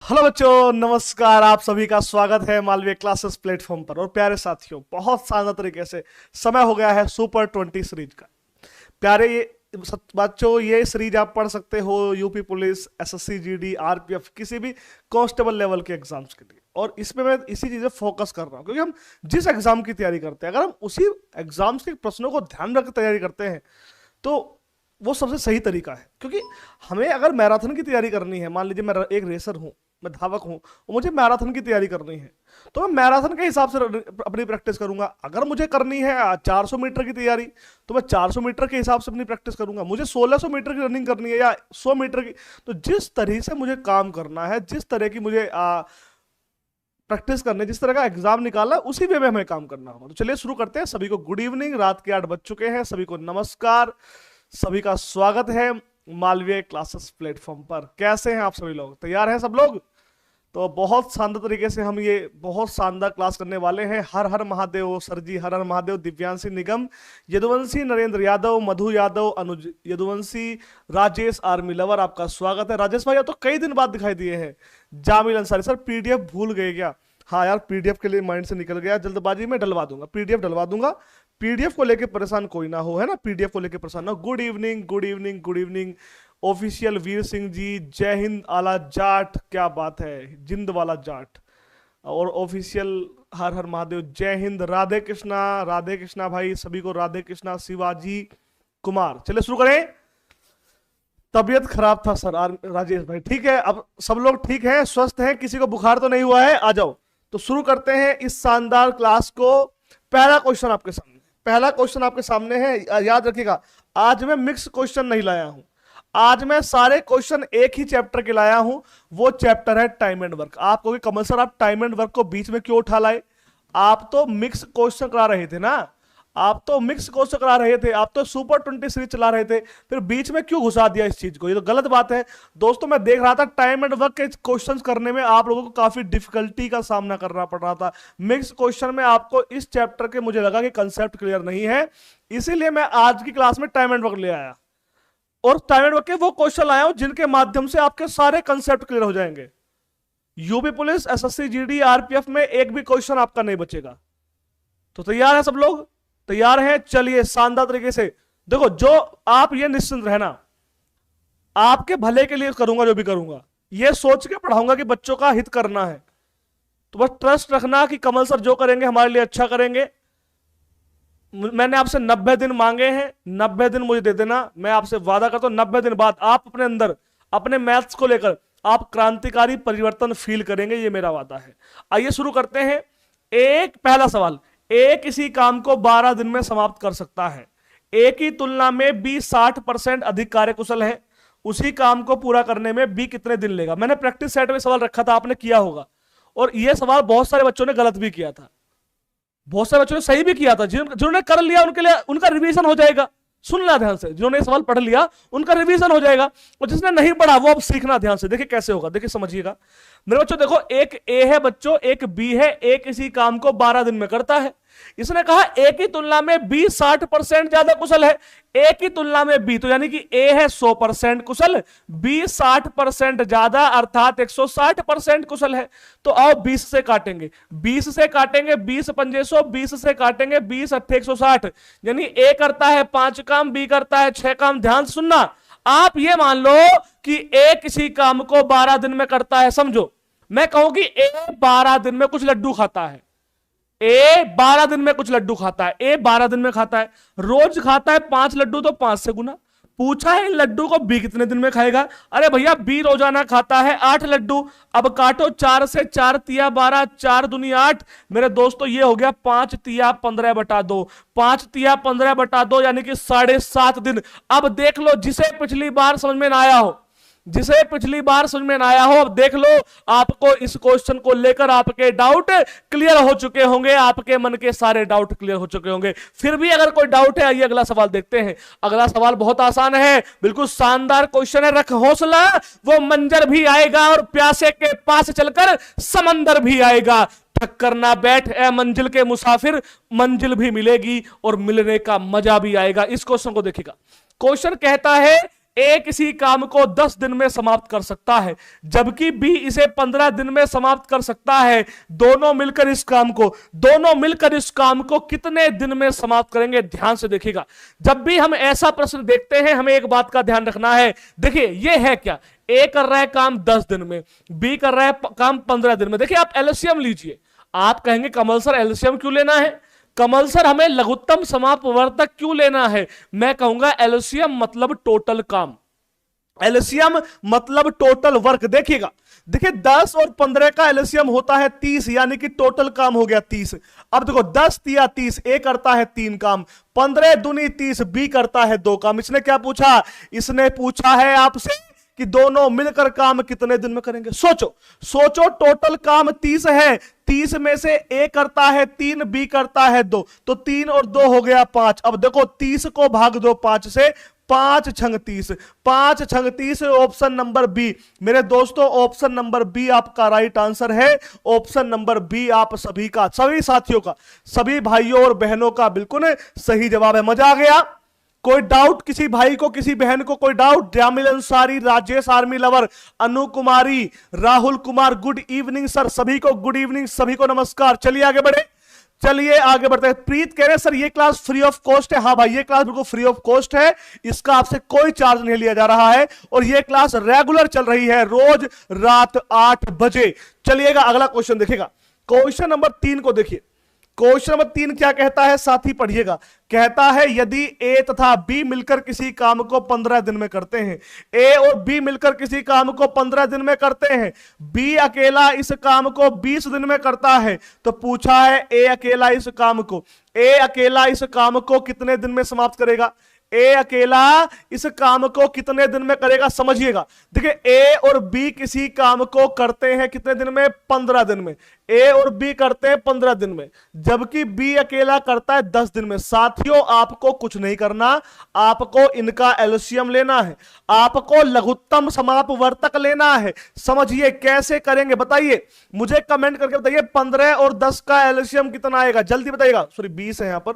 Hello बच्चों, नमस्कार। आप सभी का स्वागत है मालवीय क्लासेस प्लेटफॉर्म पर। और प्यारे साथियों, बहुत शानदार तरीके से समय हो गया है सुपर 20 सीरीज का। प्यारे बच्चों, ये सीरीज आप पढ़ सकते हो UP police, SSC, GD, RPF, किसी भी कांस्टेबल लेवल के एग्जाम्स के लिए। और इसमें मैं इसी चीज़ें फोकस कर रहा हूँ क्योंकि हम जिस एग्जाम की तैयारी करते हैं, अगर हम उसी एग्जाम्स के प्रश्नों को ध्यान रख तैयारी करते हैं तो वो सबसे सही तरीका है। क्योंकि हमें अगर मैराथन की तैयारी करनी है, मान लीजिए मैं एक रेसर हूँ, मैं धावक हूँ और मुझे मैराथन की तैयारी करनी है, तो मैं मैराथन के हिसाब से अपनी प्रैक्टिस करूंगा। अगर मुझे करनी है 400 मीटर की तैयारी, तो मैं 400 मीटर के हिसाब से अपनी प्रैक्टिस करूंगा। मुझे 1600 मीटर की रनिंग करनी है या 100 मीटर की, तो जिस तरह से मुझे काम करना है, जिस तरह की मुझे प्रैक्टिस करने, जिस तरह का एग्जाम निकालना है, उसी वे में हमें काम करना होगा। तो चलिए शुरू करते हैं। सभी को गुड इवनिंग। रात के 8 बज चुके हैं। सभी को नमस्कार, सभी का स्वागत है मालवीय क्लासेस प्लेटफॉर्म पर। कैसे हैं आप सभी लोग? तैयार हैं सब लोग? तो बहुत शानदार तरीके से हम ये बहुत शानदार क्लास करने वाले हैं। हर हर महादेव सर जी, हर हर महादेव। दिव्यांशी निगम, यदुवंशी नरेंद्र यादव, मधु यादव, अनुज यदुवंशी, राजेश आर्मी लवर, आपका स्वागत है। राजेश भाई, अब तो कई दिन बाद दिखाई दिए हैं। जामिल अंसारी सर, पीडीएफ भूल गए क्या? हाँ यार, पीडीएफ के लिए माइंड से निकल गया, जल्दबाजी में डलवा दूंगा, पीडीएफ डलवा दूंगा। पीडीएफ को लेके परेशान कोई ना हो, है ना? पीडीएफ को लेके परेशान ना हो। Good evening, good evening, good evening. Official Veer Singh ji, जय हिंद आला जाट, क्या बात है, जिंद वाला जाट। और ऑफिशियल हर हर महादेव, जय हिंद। राधे कृष्णा, राधे कृष्णा भाई, सभी को राधे कृष्णा। शिवाजी कुमार, चलिए शुरू करें। तबीयत खराब था सर, राजेश भाई ठीक है, अब सब लोग ठीक हैं, स्वस्थ हैं, किसी को बुखार तो नहीं हुआ है? आ जाओ, तो शुरू करते हैं इस शानदार क्लास को। पहला क्वेश्चन आपके सामने, पहला क्वेश्चन आपके सामने है। याद रखिएगा, आज मैं मिक्स क्वेश्चन नहीं लाया हूं। आज मैं सारे क्वेश्चन एक ही चैप्टर के लाया हूं। वो चैप्टर है टाइम एंड वर्क। आप कहोगे कमल सर, आप टाइम एंड वर्क को बीच में क्यों उठा लाए? आप तो मिक्स क्वेश्चन करा रहे थे ना, आप तो मिक्स क्वेश्चन करा रहे थे, आप तो सुपर 20 सीरीज चला रहे थे, फिर बीच में क्यों घुसा दिया इस चीज को? ये तो गलत बात है दोस्तों। मैं देख रहा था टाइम एंड वर्क के क्वेश्चंस करने में आप लोगों को काफी डिफिकल्टी का सामना करना पड़ रहा था। मिक्स क्वेश्चन में आपको इस चैप्टर के मुझे लगा कि कंसेप्ट क्लियर नहीं है, इसीलिए मैं आज की क्लास में टाइम एंड वर्क ले आया। और टाइम एंड वर्क के वो क्वेश्चन लाया हूं जिनके माध्यम से आपके सारे कंसेप्ट क्लियर हो जाएंगे। UP police, SSC, GD, RPF में एक भी क्वेश्चन आपका नहीं बचेगा। तो तैयार है सब लोग? तैयार हैं? चलिए शानदार तरीके से देखो, जो आप ये निश्चिंत रहना, आपके भले के लिए करूंगा, जो भी करूंगा ये सोच के पढ़ाऊंगा कि बच्चों का हित करना है। तो बस ट्रस्ट रखना कि कमल सर जो करेंगे हमारे लिए अच्छा करेंगे। मैंने आपसे 90 दिन मांगे हैं, 90 दिन मुझे दे देना। मैं आपसे वादा करता हूं 90 दिन बाद आप अपने अंदर, अपने मैथ्स को लेकर आप क्रांतिकारी परिवर्तन फील करेंगे, ये मेरा वादा है। आइए शुरू करते हैं। एक पहला सवाल, ए किसी काम को 12 दिन में समाप्त कर सकता है। ए की तुलना में बी 60% अधिक कार्यकुशल है। उसी काम को पूरा करने में बी कितने दिन लेगा? मैंने प्रैक्टिस सेट में सवाल रखा था, आपने किया होगा। और यह सवाल बहुत सारे बच्चों ने गलत भी किया था, बहुत सारे बच्चों ने सही भी किया था। जिन्होंने कर लिया उनके लिए उनका रिवीजन हो जाएगा। सुन ला ध्यान से, जिन्होंने सवाल पढ़ लिया उनका रिवीजन हो जाएगा, और जिसने नहीं पढ़ा वो अब सीखना ध्यान से। देखिए कैसे होगा, देखिए समझिएगा मेरे बच्चों। देखो, एक ए है बच्चों, एक बी है। ए किसी काम को 12 दिन में करता है। इसने कहा ए की तुलना में बी 60% ज्यादा कुशल है। ए की तुलना में बी, तो यानी कि ए है 100% कुशल, बी 60% ज्यादा अर्थात 160% कुशल है। तो आओ 20 से काटेंगे, 20 से काटेंगे, 20 पंजे 100, 20 से काटेंगे 20 अट्ठे 160, यानी ए करता है 5 काम, बी करता है 6 काम। ध्यान से सुनना, आप ये मान लो कि ए किसी काम को 12 दिन में करता है। समझो, मैं कहूं कि ए 12 दिन में कुछ लड्डू खाता है। ए 12 दिन में कुछ लड्डू खाता है। ए 12 दिन में खाता है, रोज खाता है 5 लड्डू, तो 5 से गुना। पूछा है इन लड्डू को बी कितने दिन में खाएगा? अरे भैया, बी रोजाना खाता है 8 लड्डू। अब काटो 4 से, 4 तिया 12, 4 दूनी 8। मेरे दोस्तों ये हो गया 5 तिया 15/2, 5 तिया 15/2 यानी कि 7.5 दिन। अब देख लो, जिसे पिछली बार समझ में ना आया हो, जिसे पिछली बार समझ में ना आया हो, अब देख लो, आपको इस क्वेश्चन को लेकर आपके डाउट क्लियर हो चुके होंगे, आपके मन के सारे डाउट क्लियर हो चुके होंगे। फिर भी अगर कोई डाउट है, आइए अगला सवाल देखते हैं। अगला सवाल बहुत आसान है, बिल्कुल शानदार क्वेश्चन है। रख हौसला, वो मंजर भी आएगा और प्यासे के पास चलकर समंदर भी आएगा। थक्कर ना बैठ ए मंजिल के मुसाफिर, मंजिल भी मिलेगी और मिलने का मजा भी आएगा। इस क्वेश्चन को देखिएगा। क्वेश्चन कहता है ए किसी काम को 10 दिन में समाप्त कर सकता है, जबकि बी इसे 15 दिन में समाप्त कर सकता है। दोनों मिलकर इस काम को कितने दिन में समाप्त करेंगे? ध्यान से देखिएगा, जब भी हम ऐसा प्रश्न देखते हैं हमें एक बात का ध्यान रखना है। देखिए ये है क्या, ए कर रहा है काम 10 दिन में, बी कर रहा है काम 15 दिन में। देखिए आप एलसीएम लीजिए। आप कहेंगे कमल सर एलसीएम क्यों लेना है? कमल सर हमें लघुत्तम समापवर्तक क्यों लेना है? मैं कहूंगा एलसीएम मतलब टोटल काम, एलसीएम मतलब टोटल वर्क। देखिएगा, देखिए 10 और 15 का एलसीएम होता है 30, यानी कि टोटल काम हो गया 30। अब देखो 10 तिया 30, ए करता है 3 काम, 15 दूनी 30, बी करता है 2 काम। इसने क्या पूछा? इसने पूछा है आपसे कि दोनों मिलकर काम कितने दिन में करेंगे। सोचो टोटल काम 30 है, 30 में से ए करता है 3, बी करता है 2, तो 3 और 2 हो गया 5। अब देखो 30 को भाग दो 5 से, 5 छंग 30, 5 छंग 30, ऑप्शन नंबर बी। मेरे दोस्तों ऑप्शन नंबर बी आपका राइट आंसर है। ऑप्शन नंबर बी आप सभी का, सभी साथियों का, सभी भाइयों और बहनों का बिल्कुल सही जवाब है। मजा आ गया? कोई डाउट किसी भाई को, किसी बहन को कोई doubt? Jamil Ansari, Rajesh army lover, Anu Kumari, Rahul Kumar, good evening sir. सभी को गुड इवनिंग, सभी को नमस्कार। चलिए आगे बढ़े, चलिए आगे बढ़ते हैं। प्रीत कह रहे हैं सर ये क्लास फ्री ऑफ कॉस्ट है। हाँ भाई, ये क्लास बिल्कुल फ्री ऑफ कॉस्ट है, इसका आपसे कोई चार्ज नहीं लिया जा रहा है और ये क्लास रेगुलर चल रही है, रोज रात 8 बजे। चलिएगा अगला क्वेश्चन देखिएगा, क्वेश्चन नंबर 3 को देखिए। क्वेश्चन नंबर 3 क्या कहता है साथी पढ़िएगा। कहता है यदि ए तथा बी मिलकर किसी काम को 15 दिन में करते हैं, ए और बी मिलकर किसी काम को 15 दिन में करते हैं, बी अकेला इस काम को 20 दिन में करता है, तो पूछा है ए अकेला इस काम को कितने दिन में समाप्त करेगा? ए अकेला इस काम को कितने दिन में करेगा? समझिएगा, देखिए ए और बी किसी काम को करते हैं कितने दिन में? 15 दिन में। ए और बी करते हैं 15 दिन में, जबकि बी अकेला करता है 10 दिन में। साथियों आपको कुछ नहीं करना, आपको इनका एलसीएम लेना है, आपको लघुत्तम समापवर्तक लेना है। समझिए कैसे करेंगे बताइए, मुझे कमेंट करके बताइए 15 और 10 का एलसीएम कितना आएगा? जल्दी बताइएगा। सॉरी 20 है यहां पर,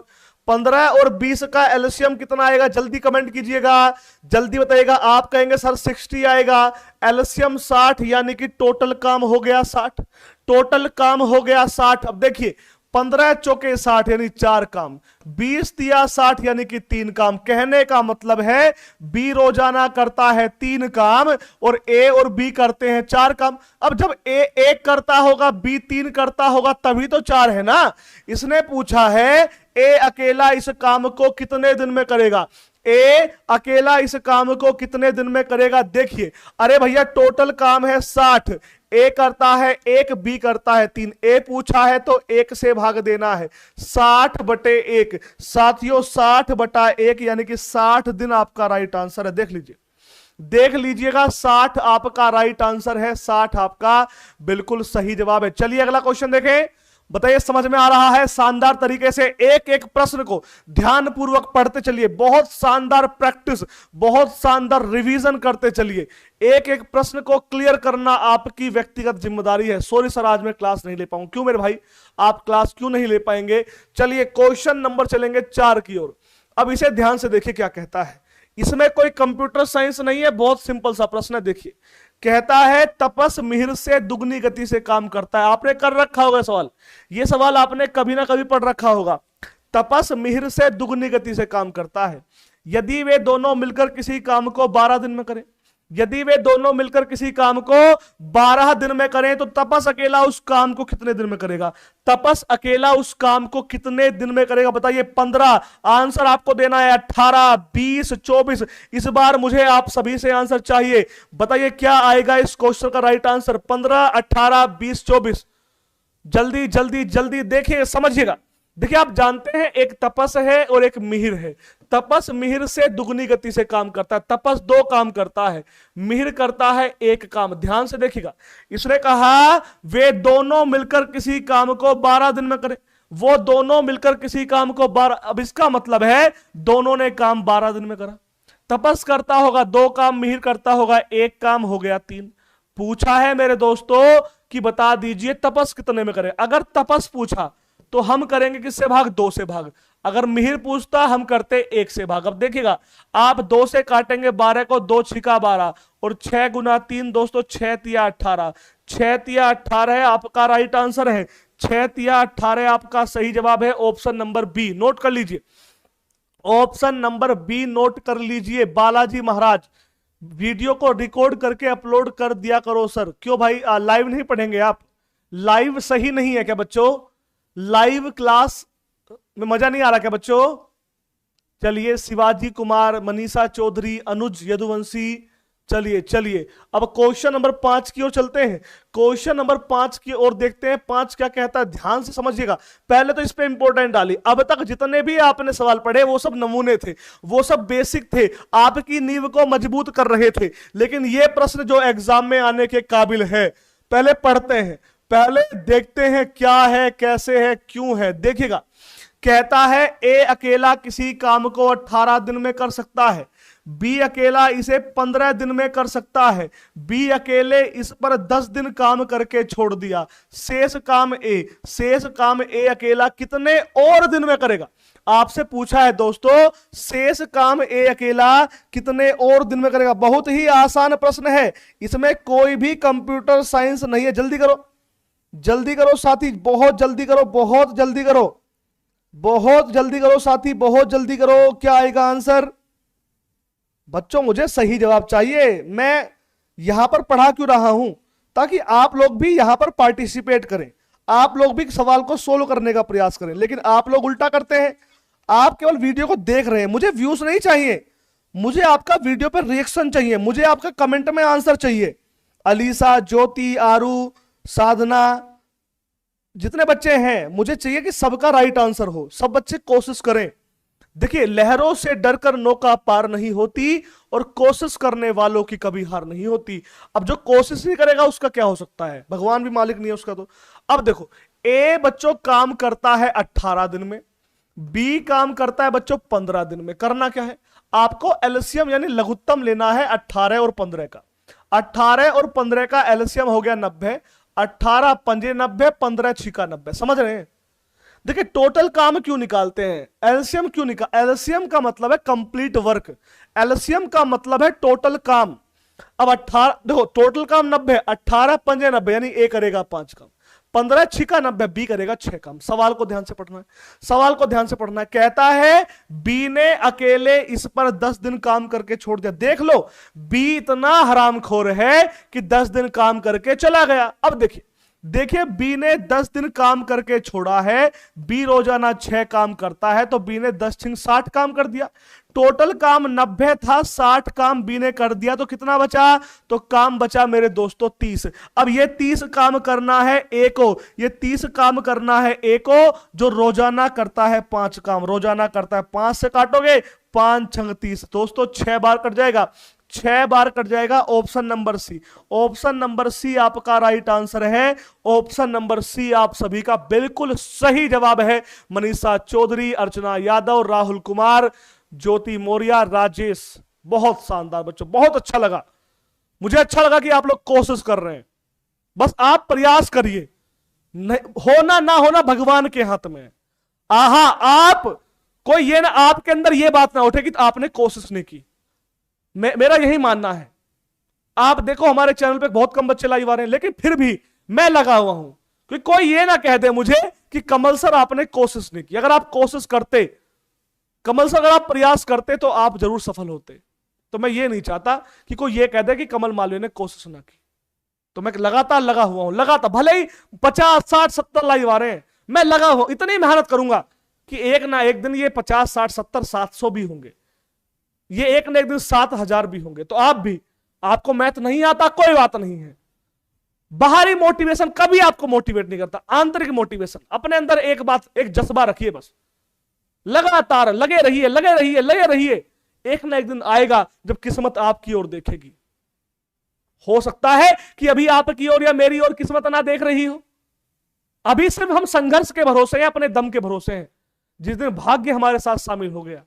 15 और 20 का एलसीएम कितना आएगा? जल्दी कमेंट कीजिएगा, जल्दी बताइएगा। आप कहेंगे सर 60 आएगा, एलसीएम 60, यानी कि टोटल काम हो गया 60, टोटल काम हो गया 60। अब देखिए 15 चौके 60 यानी 4 काम, 20 तिया 60 यानी कि 3 काम। कहने का मतलब है बी रोजाना करता है 3 काम और ए और बी करते हैं 4 काम। अब जब ए 1 करता होगा, बी 3 करता होगा, तभी तो 4 है ना। इसने पूछा है ए अकेला इस काम को कितने दिन में करेगा? ए अकेला इस काम को कितने दिन में करेगा? देखिए अरे भैया टोटल काम है 60, ए करता है 1, बी करता है 3, ए पूछा है तो 1 से भाग देना है, 60 बटे 1। साथियों 60 बटा 1 यानी कि 60 दिन आपका राइट आंसर है। देख लीजिएगा 60 आपका राइट आंसर है, 60 आपका बिल्कुल सही जवाब है। चलिए अगला क्वेश्चन देखें, बताइए समझ में आ रहा है? शानदार तरीके से एक एक प्रश्न को ध्यानपूर्वक पढ़ते चलिए, बहुत शानदार प्रैक्टिस, बहुत शानदार रिवीजन करते चलिए। एक एक प्रश्न को क्लियर करना आपकी व्यक्तिगत जिम्मेदारी है। सॉरी सर आज मैं क्लास नहीं ले पाऊंगा। क्यों मेरे भाई, आप क्लास क्यों नहीं ले पाएंगे? चलिए क्वेश्चन नंबर चलेंगे 4 की ओर। अब इसे ध्यान से देखिए क्या कहता है। इसमें कोई कंप्यूटर साइंस नहीं है, बहुत सिंपल सा प्रश्न है। देखिए कहता है तपस मिहिर से दुगनी गति से काम करता है। आपने कर रखा होगा सवाल, ये सवाल आपने कभी ना कभी पढ़ रखा होगा। तपस मिहिर से दुगनी गति से काम करता है, यदि वे दोनों मिलकर किसी काम को 12 दिन में करें, यदि वे दोनों मिलकर किसी काम को 12 दिन में करें, तो तपस अकेला उस काम को कितने दिन में करेगा? तपस अकेला उस काम को कितने दिन में करेगा? बताइए 15। आंसर आपको देना है 18, 20, 24। इस बार मुझे आप सभी से आंसर चाहिए। बताइए क्या आएगा इस क्वेश्चन का राइट आंसर? 15, 18, 20, 24। जल्दी जल्दी जल्दी देखिए, समझिएगा। देखिए आप जानते हैं एक तपस है और एक मिहिर है। तपस मिहिर से दुगनी गति से काम करता है। तपस 2 काम करता है, मिहिर करता है 1 काम। ध्यान से देखिएगा, इसने कहा वे दोनों मिलकर किसी काम को 12 दिन में करें, वो दोनों मिलकर किसी काम को 12। अब इसका मतलब है दोनों ने काम 12 दिन में करा। तपस करता होगा 2 काम, मिहिर करता होगा 1 काम, हो गया 3। पूछा है मेरे दोस्तों कि बता दीजिए तपस कितने में करे। अगर तपस पूछा तो हम करेंगे किससे भाग, 2 से भाग। अगर मिहिर पूछता हम करते 1 से भाग। अब देखिएगा आप 2 से काटेंगे 12 को, 2 छिका 12 और 6 गुना 3 दोस्तों 6 तिया 18, 6 तिया 18 है आपका राइट आंसर है। 6 तिया 18 आपका सही जवाब है ऑप्शन नंबर बी। नोट कर लीजिए, ऑप्शन नंबर बी नोट कर लीजिए। बालाजी महाराज वीडियो को रिकॉर्ड करके अपलोड कर दिया करो सर। क्यों भाई लाइव नहीं पढ़ेंगे आप? लाइव सही नहीं है क्या बच्चों? लाइव क्लास में मजा नहीं आ रहा क्या बच्चों? चलिए शिवाजी कुमार, मनीषा चौधरी, अनुज यदुवंशी, चलिए चलिए अब क्वेश्चन नंबर 5 की ओर चलते हैं। क्वेश्चन नंबर 5 की ओर देखते हैं 5 क्या कहता है, ध्यान से समझिएगा। पहले तो इस पे इंपॉर्टेंट डाली, अब तक जितने भी आपने सवाल पढ़े वो सब नमूने थे, वो सब बेसिक थे, आपकी नींव को मजबूत कर रहे थे। लेकिन ये प्रश्न जो एग्जाम में आने के काबिल है, पहले पढ़ते हैं, पहले देखते हैं क्या है, कैसे है, क्यों है। देखिएगा कहता है ए अकेला किसी काम को 18 दिन में कर सकता है, बी अकेला इसे 15 दिन में कर सकता है, बी अकेले इस पर 10 दिन काम करके छोड़ दिया, शेष काम ए अकेला कितने और दिन में करेगा। आपसे पूछा है दोस्तों शेष काम ए अकेला कितने और दिन में करेगा। बहुत ही आसान प्रश्न है, इसमें कोई भी कंप्यूटर साइंस नहीं है। जल्दी करो, जल्दी करो साथी, बहुत जल्दी करो, बहुत जल्दी करो, बहुत जल्दी करो साथी, बहुत जल्दी करो। क्या आएगा आंसर बच्चों? मुझे सही जवाब चाहिए। मैं यहां पर पढ़ा क्यों रहा हूं? ताकि आप लोग भी यहां पर पार्टिसिपेट करें, आप लोग भी सवाल को सोल्व करने का प्रयास करें। लेकिन आप लोग उल्टा करते हैं, आप केवल वीडियो को देख रहे हैं। मुझे व्यूज नहीं चाहिए, मुझे आपका वीडियो पर रिएक्शन चाहिए, मुझे आपका कमेंट में आंसर चाहिए। अलीसा, ज्योति, आरू, साधना, जितने बच्चे हैं मुझे चाहिए कि सबका राइट आंसर हो, सब बच्चे कोशिश करें। देखिए लहरों से डरकर नौका पार नहीं होती और कोशिश करने वालों की कभी हार नहीं होती। अब जो कोशिश नहीं करेगा उसका क्या हो सकता है? भगवान भी मालिक नहीं है उसका। तो अब देखो ए बच्चों काम करता है 18 दिन में, बी काम करता है बच्चों 15 दिन में। करना क्या है, आपको एलसीएम यानी लघुत्तम लेना है 18 और 15 का। 18 और 15 का एलसीएम हो गया 90, 18 पंजे 90, 15 छिका 90। समझ रहे हैं? देखिए टोटल काम क्यों निकालते हैं, एलसीएम क्यों एलसीएम का मतलब है कंप्लीट वर्क, एलसीएम का मतलब है टोटल काम। अब 18 देखो टोटल काम 90, 18 पंजे 90 यानी ए करेगा 5 काम, 15 छिका 90 बी करेगा 6 काम। सवाल को ध्यान से पढ़ना है, सवाल को ध्यान से पढ़ना है। कहता है बी ने अकेले इस पर 10 दिन काम करके छोड़ दिया। देख लो बी इतना हरामखोर है कि 10 दिन काम करके चला गया। अब देखिए बी ने 10 दिन काम करके छोड़ा है, बी रोजाना 6 काम करता है, तो बी ने 10 छिंग 60 काम कर दिया। टोटल काम 90 था, 60 काम बी ने कर दिया, तो कितना बचा? तो काम बचा मेरे दोस्तों 30। अब ये 30 काम करना है ए को, ये 30 काम करना है ए को जो रोजाना करता है 5 काम, रोजाना करता है 5 से काटोगे 5 छंग 30 दोस्तों 6 बार कट जाएगा, 6 बार कट जाएगा। Option number C, option number C आपका राइट आंसर है। ऑप्शन नंबर सी आप सभी का बिल्कुल सही जवाब है। मनीषा चौधरी, अर्चना यादव, राहुल कुमार, ज्योति मौर्य, राजेश, बहुत शानदार बच्चों, बहुत अच्छा लगा। मुझे अच्छा लगा कि आप लोग कोशिश कर रहे हैं, बस आप प्रयास करिए, होना ना होना भगवान के हाथ में। आहा आप कोई ये ना आपके अंदर ये बात ना उठे कि आपने कोशिश नहीं की। मेरा यही मानना है। आप देखो हमारे चैनल पे बहुत कम बच्चे लाइव आ रहे हैं, लेकिन फिर भी मैं लगा हुआ हूं कि कोई ये ना कह दे मुझे कि कमल सर आपने कोशिश नहीं की। अगर आप कोशिश करते, कमल सर अगर आप प्रयास करते तो आप जरूर सफल होते। तो मैं ये नहीं चाहता कि कोई ये कह दे कि कमल मालवीय ने कोशिश ना की। तो मैं लगातार लगा हुआ हूं, लगातार, भले ही 50 60 70 लाइव आ रहे हैं, मैं लगा हुआ, इतनी मेहनत करूंगा कि एक ना एक दिन ये 50 60 70 700 भी होंगे, ये एक ना एक दिन 7000 भी होंगे। तो आप भी, आपको मैथ नहीं आता कोई बात नहीं है, बाहरी मोटिवेशन कभी आपको मोटिवेट नहीं करता, आंतरिक मोटिवेशन अपने अंदर एक बात, एक जज्बा रखिए, बस लगातार लगे रहिए, लगे रहिए, लगे रहिए। एक ना एक दिन आएगा जब किस्मत आपकी ओर देखेगी। हो सकता है कि अभी आपकी ओर या मेरी ओर किस्मत ना देख रही हो, अभी सिर्फ हम संघर्ष के भरोसे हैं, अपने दम के भरोसे हैं। जिस दिन भाग्य हमारे साथ शामिल हो गया,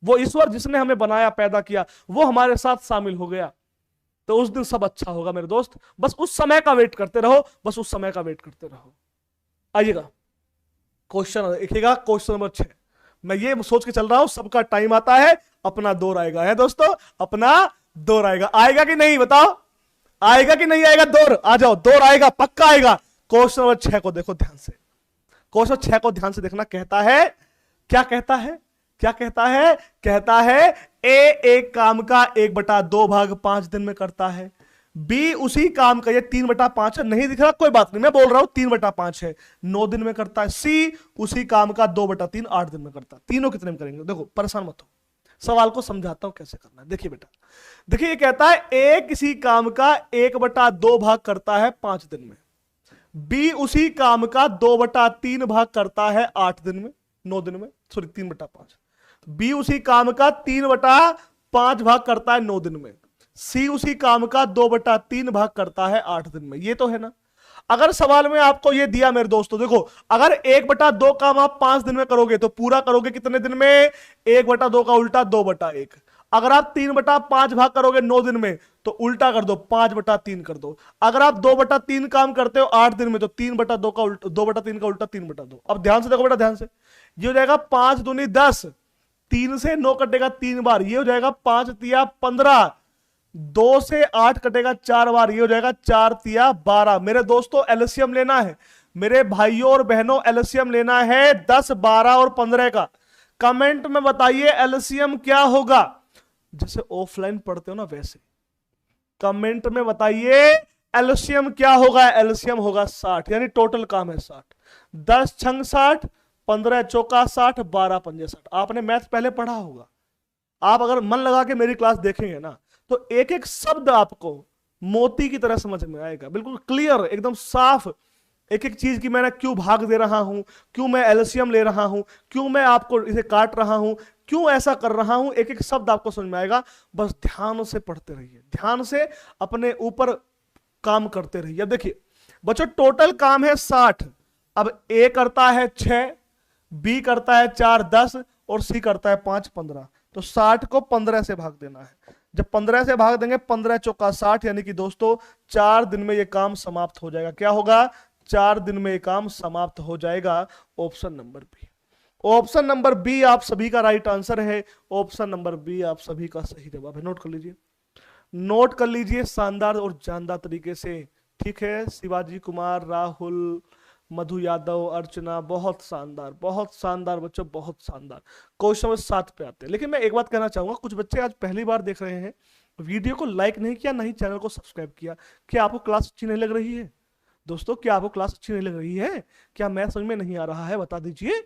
वो ईश्वर जिसने हमें बनाया पैदा किया वो हमारे साथ शामिल हो गया, तो उस दिन सब अच्छा होगा मेरे दोस्त। बस उस समय का वेट करते रहो, बस उस समय का वेट करते रहो। आइएगा क्वेश्चन देखिएगा, क्वेश्चन नंबर 6। मैं ये सोच के चल रहा हूं सबका टाइम आता है, अपना दौर आएगा, है दोस्तों, अपना दौर आएगा। आएगा कि नहीं बताओ, आएगा कि नहीं आएगा दौर? आ जाओ, दौर आएगा, पक्का आएगा। क्वेश्चन नंबर 6 को देखो ध्यान से, क्वेश्चन 6 को ध्यान से देखना। कहता है, क्या कहता है, क्या कहता है? कहता है ए एक काम का 1/2 भाग 5 दिन में करता है, बी उसी काम का, ये 3/5 है, नहीं दिख रहा कोई बात नहीं, मैं बोल रहा हूं 3/5 है, 9 दिन में करता है, सी उसी काम का 2/3 8 दिन में करता है। तीनों कितने में करेंगे? देखो परेशान मत हो, सवाल को समझाता हूं कैसे करना है। देखिए बेटा, देखिए ये कहता है ए किसी काम का 1/2 भाग करता है 5 दिन में, बी उसी काम का 2/3 भाग करता है 8 दिन में, 9 दिन में, सॉरी 3/5। बी उसी काम का 3/5 भाग करता है 9 दिन में, सी उसी काम का 2/3 भाग करता है 8 दिन में। ये तो है ना। अगर सवाल में आपको ये दिया मेरे दोस्तों, देखो अगर 1/2 काम आप 5 दिन में करोगे तो पूरा करोगे कितने दिन में? 1/2 का उल्टा 2/1। अगर आप 3/5 भाग करोगे 9 दिन में तो उल्टा कर दो, 5/3 कर दो। अगर आप 2/3 काम करते हो 8 दिन में तो 3/2 का उल्टा, 2/3 का उल्टा 3/2। अब ध्यान से देखो बेटा, ध्यान से, ये हो जाएगा 5 दूनी 10, 3 से 9 कटेगा 3 बार, ये हो जाएगा 5 तिया 15, 2 से 8 कटेगा 4 बार, ये हो जाएगा 4 तिया 12। मेरे दोस्तों एलसीएम लेना है, मेरे भाइयों और बहनों एलसीएम लेना है 10, 12 और 15 का। कमेंट में बताइए एलसीएम क्या होगा, जैसे ऑफलाइन पढ़ते हो ना वैसे कमेंट में बताइए एलसीएम क्या होगा। एलसीएम होगा 60, यानी टोटल काम है 60। 10 छंग 60, 15 चौका 60, 12 पंजे 60। आपने मैथ पहले पढ़ा होगा, आप अगर मन लगा के मेरी क्लास देखेंगे ना तो एक एक शब्द आपको मोती की तरह समझ में आएगा, बिल्कुल क्लियर, एकदम साफ। एक एक चीज की मैंने क्यों भाग दे रहा हूं, क्यों मैं एलसीएम ले रहा हूं, क्यों मैं आपको इसे काट रहा हूं, क्यों ऐसा कर रहा हूं, एक एक शब्द आपको समझ में आएगा। बस ध्यान से पढ़ते रहिए, ध्यान से अपने ऊपर काम करते रहिए। अब देखिए बच्चों, टोटल काम है 60। अब ए करता है 6, बी करता है 4 10 और सी करता है 5 15। तो 60 को 15 से भाग देना है। जब 15 से भाग देंगे 15 चौका 60, यानी कि दोस्तों 4 दिन में यह काम समाप्त हो जाएगा। क्या होगा? 4 दिन में यह काम समाप्त हो जाएगा। Option number B, option number B आप सभी का राइट आंसर है। ऑप्शन नंबर बी आप सभी का सही जवाब है। नोट कर लीजिए, नोट कर लीजिए शानदार और जानदार तरीके से। ठीक है, शिवाजी कुमार, राहुल, मधु यादव, अर्चना, बहुत शानदार बच्चों, बहुत शानदार। क्वेश्चन नंबर 7 पे आते हैं। लेकिन मैं एक बात कहना चाहूंगा, कुछ बच्चे आज पहली बार देख रहे हैं, वीडियो को लाइक नहीं किया, नहीं चैनल को सब्सक्राइब किया। क्या आपको क्लास अच्छी नहीं लग रही है दोस्तों? क्या आपको क्लास अच्छी नहीं लग रही है? क्या मैथ समझ में नहीं आ रहा है? बता दीजिए।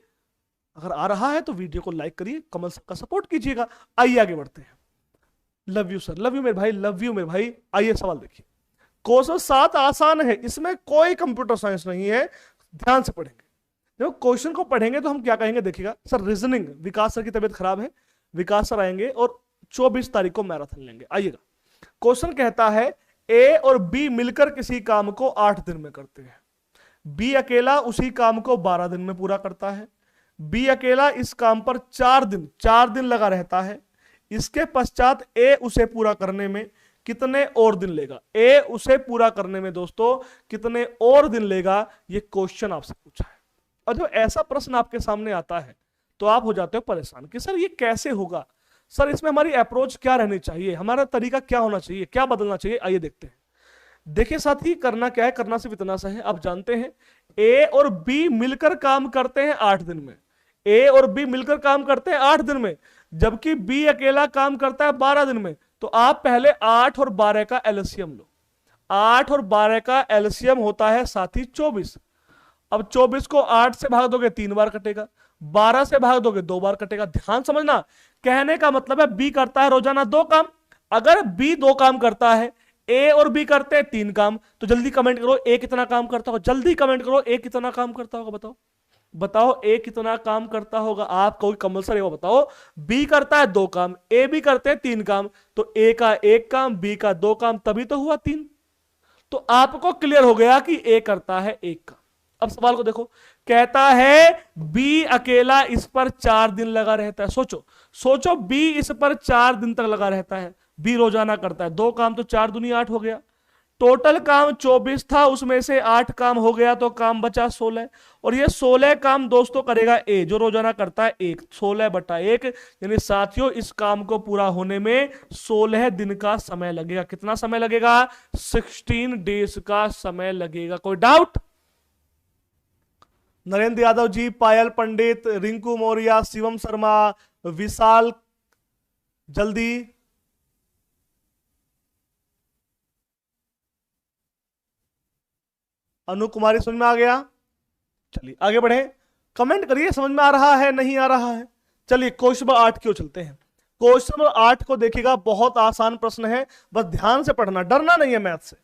अगर आ रहा है तो वीडियो को लाइक करिए, कमल सर का सपोर्ट कीजिएगा। आइए आगे बढ़ते हैं। Love you sir, love you मेरे भाई, लव यू मेरे भाई। आइए सवाल देखिए। क्वेश्चन 7 आसान है, इसमें कोई कंप्यूटर साइंस नहीं है, ध्यान से पढ़ेंगे। देखो क्वेश्चन को पढ़ेंगे तो हम क्या कहेंगे, देखिएगा। सर रीजनिंग, विकास सर की तबीयत खराब है, विकास सर आएंगे और 24 तारीख को मैराथन लेंगे। आइएगा, क्वेश्चन कहता है ए और बी मिलकर किसी काम को 8 दिन में करते हैं, बी अकेला उसी काम को 12 दिन में पूरा करता है, बी अकेला इस काम पर 4 दिन लगा रहता है। इसके पश्चात ए उसे पूरा करने में कितने और दिन लेगा? ए उसे पूरा करने में दोस्तों कितने और दिन लेगा, ये क्वेश्चन आपसे पूछा है। और जब ऐसा प्रश्न आपके सामने आता है तो आप हो जाते हो परेशान कि सर ये कैसे होगा, सर इसमें हमारी अप्रोच क्या रहनी चाहिए, हमारा तरीका क्या होना चाहिए, क्या बदलना चाहिए। आइए देखते हैं। देखिए साथी, करना क्या है, करना सिर्फ इतना सा है। आप जानते हैं ए और बी मिलकर काम करते हैं 8 दिन में, ए और बी मिलकर काम करते हैं 8 दिन में, जबकि बी अकेला काम करता है 12 दिन में। तो आप पहले 8 और 12 का एलसीएम लो। 8 और 12 का एलसीएम होता है साथी 24। अब 24 को 8 से भाग दोगे 3 बार कटेगा, 12 से भाग दोगे 2 बार कटेगा। ध्यान समझना, कहने का मतलब है बी करता है रोजाना 2 काम। अगर बी 2 काम करता है, ए और बी करते हैं 3 काम, तो जल्दी कमेंट करो ए कितना काम करता होगा। जल्दी कमेंट करो ए कितना काम करता होगा। बताओ बताओ ए कितना काम करता होगा। आप कोई कंपल्सरी है वो बताओ। बी करता है 2 काम, ए भी करते हैं 3 काम, तो ए का 1 काम, बी का 2 काम, तभी तो हुआ 3। तो आपको क्लियर हो गया कि ए करता है 1 काम। अब सवाल को देखो, कहता है बी अकेला इस पर 4 दिन लगा रहता है। सोचो सोचो, बी इस पर 4 दिन तक लगा रहता है। बी रोजाना करता है 2 काम, तो 4 दूनी 8 हो गया। टोटल काम 24 था, उसमें से 8 काम हो गया तो काम बचा 16। और ये 16 काम दोस्तों करेगा ए, जो रोजाना करता है 1, 16/1। यानी साथियों इस काम को पूरा होने में 16 दिन का समय लगेगा। कितना समय लगेगा? 16 डेज का समय लगेगा। कोई डाउट? नरेंद्र यादव जी, पायल पंडित, रिंकू मौर्य, शिवम शर्मा, विशाल, जल्दी। अनु कुमारी समझ में आ गया? चलिए आगे बढ़े, कमेंट करिए समझ में आ रहा है नहीं आ रहा है। चलिए क्वेश्चन नंबर 8 क्यों चलते हैं। क्वेश्चन नंबर 8 को देखिएगा, बहुत आसान प्रश्न है, बस ध्यान से पढ़ना, डरना नहीं है मैथ से।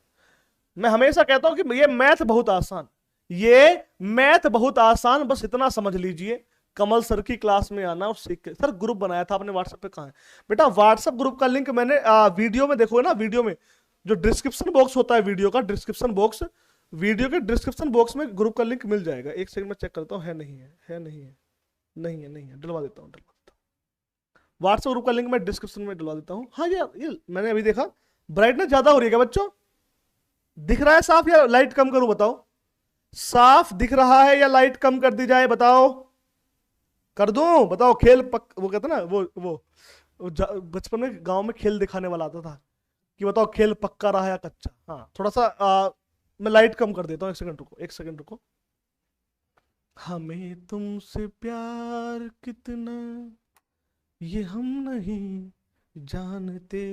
मैं हमेशा कहता हूं कि ये मैथ बहुत आसान, ये मैथ बहुत आसान, बस इतना समझ लीजिए। कमल सर की क्लास में आना और सीख के। सर ग्रुप बनाया था आपने व्हाट्सएप पे, कहां है बेटा? व्हाट्सएप ग्रुप का लिंक मैंने वीडियो में देखोगे ना, वीडियो में जो डिस्क्रिप्शन बॉक्स होता है, वीडियो का डिस्क्रिप्शन बॉक्स, वीडियो के डिस्क्रिप्शन बॉक्स में ग्रुप का लिंक मिल जाएगा। एक सेकंड में चेक करता हूँ, है नहीं है, है नहीं है, नहीं है, नहीं है, डलवा देता हूँ, डलवा देता हूँ। व्हाट्सएप ग्रुप का लिंक मैं डिस्क्रिप्शन में डलवा देता हूँ। हाँ ये मैंने अभी देखा, ब्राइटनेस ज्यादा हो रही है क्या बच्चों? दिख रहा है साफ या लाइट कम करूं बताओ? साफ दिख रहा है या लाइट कम कर दी जाए बताओ? कर दूं? बताओ। खेल वो कहते ना, वो बचपन में गांव में खेल दिखाने वाला आता था कि बताओ खेल पक्का रहा या कच्चा। हाँ थोड़ा सा मैं लाइट कम कर देता हूँ, एक सेकंड रुको, एक सेकंड रुको। हमें तुमसे प्यार कितना ये हम नहीं जानते,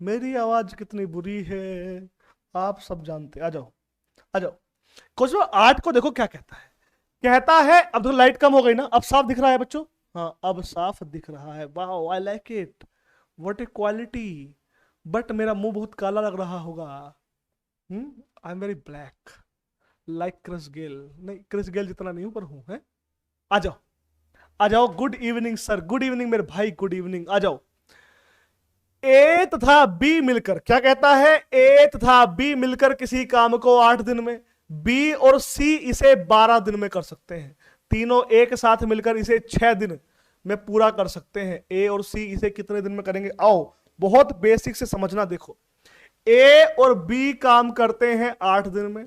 मेरी आवाज कितनी बुरी है आप सब जानते। आ जाओ आ जाओ। क्वेश्चन 8 को देखो क्या कहता है। कहता है, अब तो लाइट कम हो गई ना, अब साफ दिख रहा है बच्चों? हाँ अब साफ दिख रहा है। वाह I like it, what a quality. But मेरा मुंह बहुत काला लग रहा होगा। I am very black like Chris Gayle. नहीं क्रिस गेल जितना नहीं हूं पर हूं, है। आ जाओ आ जाओ। Good evening sir, good evening मेरे भाई, गुड इवनिंग। आ जाओ। ए तथा बी मिलकर, क्या कहता है? ए तथा बी मिलकर किसी काम को 8 दिन में, बी और सी इसे 12 दिन में कर सकते हैं। तीनों एक साथ मिलकर इसे 6 दिन में पूरा कर सकते हैं। ए और सी इसे कितने दिन में करेंगे? आओ बहुत बेसिक से समझना। देखो ए और बी काम करते हैं 8 दिन में,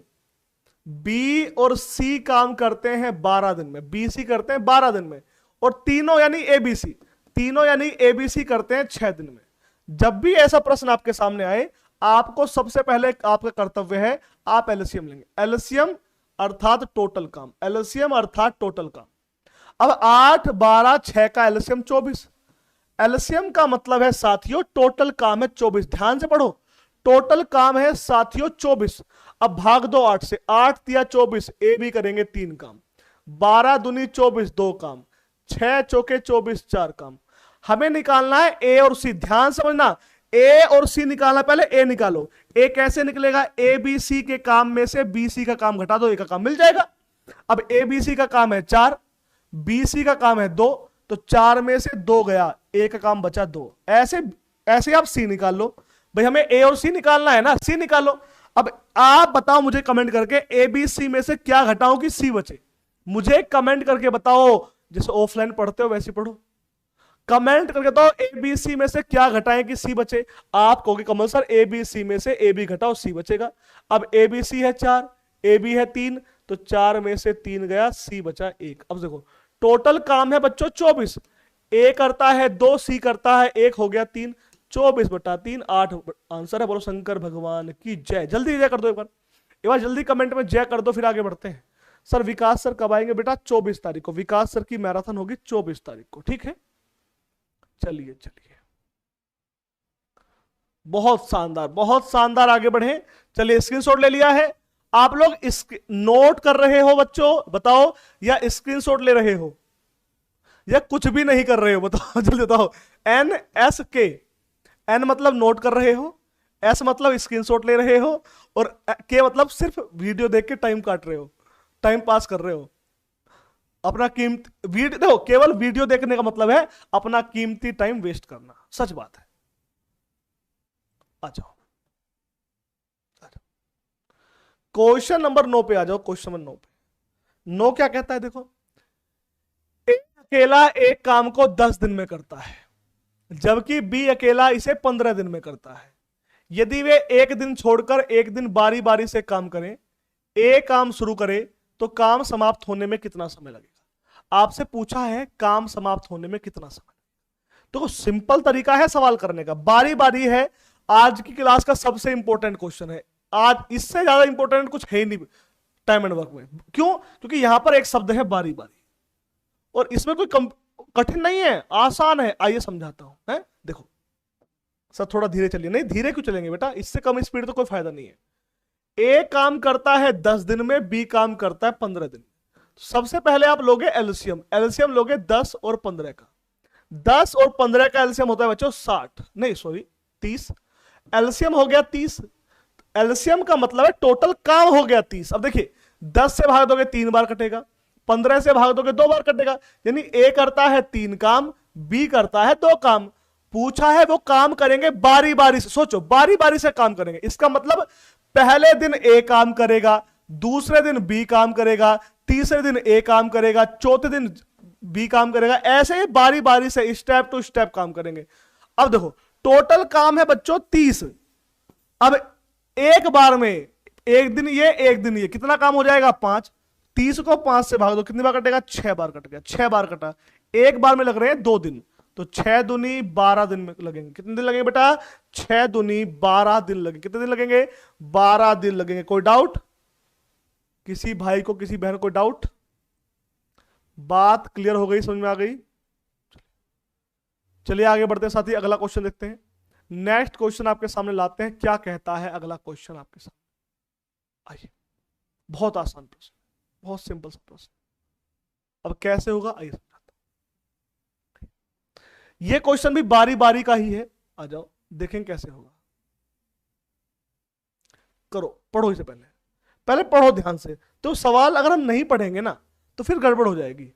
बी और सी काम करते हैं 12 दिन में, बी सी करते हैं 12 दिन में, और तीनों यानी एबीसी, तीनों यानी एबीसी करते हैं 6 दिन में। जब भी ऐसा प्रश्न आपके सामने आए, आपको सबसे पहले आपका कर्तव्य है, आप एलसीएम लेंगे। एलसीएम अर्थात टोटल काम, एलसीएम अर्थात टोटल काम। अब 8 12 6 का एलसीएम 24। एलसीएम का मतलब है साथियों टोटल काम है 24। ध्यान से पढ़ो, टोटल काम है साथियों 24। अब भाग दो 8 से, 8 तिया 24, ए भी करेंगे 3 काम, 12 दूनी 24 2 काम, 6 चौके 24 4 काम। हमें निकालना है ए और सी। ध्यान समझना, ए और सी निकालना, पहले ए निकालो। ए कैसे निकलेगा? ए बी सी के काम में से बी सी का काम घटा दो, ए का काम मिल जाएगा। अब ए बी सी का काम है 4, बी सी का काम है 2, तो 4 में से 2 गया, ए का काम बचा 2। ऐसे ऐसे आप सी निकाल लो। भाई हमें ए और सी निकालना है ना, सी निकालो। अब आप बताओ मुझे कमेंट करके, ए बी सी में से क्या घटाऊं कि सी बचे? मुझे कमेंट करके बताओ, जैसे ऑफलाइन पढ़ते हो वैसे पढ़ो। कमेंट करके बताओ एबीसी में से क्या घटाएं कि सी बचे। आप कहोगे कमल सर एबीसी में से ए बी घटाओ सी बचेगा। अब एबीसी है 4, ए बी है 3, तो 4 में से 3 गया, सी बचा 1। अब देखो टोटल काम है बच्चों 24, ए करता है 2, सी करता है 1, हो गया 3, 24/3 8 आंसर है। बोलो शंकर भगवान की जय। जल्दी जय कर दो, एक बार जल्दी कमेंट में जय कर दो, फिर आगे बढ़ते हैं। सर विकास सर कब आएंगे? बेटा 24 तारीख को विकास सर की मैराथन होगी, 24 तारीख को, ठीक है। चलिए चलिए, बहुत शानदार बहुत शानदार, आगे बढ़े। चलिए स्क्रीनशॉट ले लिया है आप लोग, नोट कर रहे हो बच्चों बताओ, या स्क्रीनशॉट ले रहे हो, या कुछ भी नहीं कर रहे हो? बताओ जल्दी बताओ। एन एस के, एन मतलब नोट कर रहे हो, एस मतलब स्क्रीनशॉट ले रहे हो, और के मतलब सिर्फ वीडियो देख के टाइम काट रहे हो, टाइम पास कर रहे हो अपना कीमती वीडियो। देखो केवल वीडियो देखने का मतलब है अपना कीमती टाइम वेस्ट करना, सच बात है। आ जाओ क्वेश्चन नंबर 9 पे आ जाओ। क्वेश्चन नंबर 9 पे, 9 क्या कहता है? देखो ए अकेला एक काम को 10 दिन में करता है, जबकि बी अकेला इसे 15 दिन में करता है। यदि वे एक दिन छोड़कर एक दिन बारी बारी से काम करें, एक काम शुरू करें, तो काम समाप्त होने में कितना समय लगेगा? आपसे पूछा है काम समाप्त होने में कितना समय। तो सिंपल तरीका है सवाल करने का, बारी बारी है। आज की क्लास का सबसे इंपॉर्टेंट क्वेश्चन है, आज इससे ज्यादा इंपॉर्टेंट कुछ है ही नहीं टाइम एंड वर्क में। क्यों? क्योंकि यहां पर एक शब्द है बारी बारी, और इसमें कोई कठिन नहीं है, आसान है। आइए समझाता हूं, है देखो सर, थोड़ा धीरे चलिए। नहीं धीरे क्यों चलेंगे बेटा, इससे कम स्पीड तो कोई फायदा नहीं है। ए काम करता है 10 दिन में, बी काम करता है 15 दिन। सबसे पहले आप लोगे एलसीएम, एलसीएम लोगे 10 और 15 का। 10 और 15 का एलसीएम होता है बच्चों 60, नहीं सॉरी 30। एलसीएम हो गया 30। एलसीएम का मतलब है टोटल काम हो गया 30। अब देखिए 10 से भाग दोगे 3 बार कटेगा, 15 से भाग दोगे 2 बार कटेगा, यानी ए करता है 3 काम, बी करता है 2 काम। पूछा है वो काम करेंगे बारी बारी से। सोचो बारी बारी से काम करेंगे, इसका मतलब पहले दिन ए काम करेगा, दूसरे दिन बी काम करेगा, तीसरे दिन ए काम करेगा, चौथे दिन बी काम करेगा, ऐसे ही बारी बारी से स्टेप टू स्टेप काम करेंगे। अब देखो टोटल काम है बच्चों 30। अब एक बार में एक दिन ये एक दिन ये कितना काम हो जाएगा 5। 30 को 5 से भाग दो, कितनी बार कटेगा 6 बार कट गया, 6 बार कटा। एक बार में लग रहे हैं 2 दिन, तो 6 दूनी 12 दिन में लगेंगे। कितने दिन लगेंगे बेटा? 6 दूनी 12 दिन लगेंगे। कितने दिन लगेंगे? 12 दिन लगेंगे। कोई डाउट? किसी भाई को किसी बहन को डाउट? बात क्लियर हो गई, समझ में आ गई? चलिए आगे बढ़ते हैं साथी, अगला क्वेश्चन देखते हैं। नेक्स्ट क्वेश्चन आपके सामने लाते हैं, क्या कहता है अगला क्वेश्चन आपके सामने। आइए, बहुत आसान प्रश्न, बहुत सिंपल सा प्रश्न। अब कैसे होगा आइए समझाता हूं। यह क्वेश्चन भी बारी बारी का ही है, आ जाओ देखें कैसे होगा। करो, पढ़ो इसे पहले, पहले पढ़ो ध्यान से। तो सवाल अगर हम नहीं पढ़ेंगे ना तो फिर गड़बड़ हो जाएगी।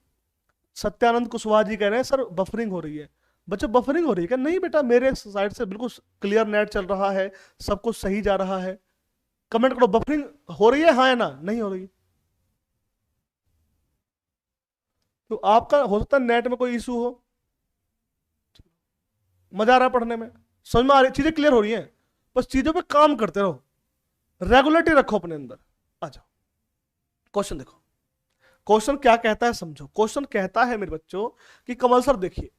सत्यानंद कुशवाहा जी कह रहे हैं सर बफरिंग हो रही है। बच्चों बफरिंग हो रही है क्या? नहीं बेटा, मेरे साइड से बिल्कुल क्लियर नेट चल रहा है, सब कुछ सही जा रहा है। कमेंट करो बफरिंग हो रही है, हाँ या ना? नहीं हो रही तो आपका हो सकता है नेट में कोई इशू हो। मजा आ रहा है पढ़ने में, समझ में आ रही, चीजें क्लियर हो रही हैं। बस चीजों पे काम करते रहो, रेगुलेटरी रखो अपने अंदर। आ जाओ क्वेश्चन देखो। क्वेश्चन क्या कहता है समझो। क्वेश्चन कहता है मेरे बच्चों कि कमल सर देखिए,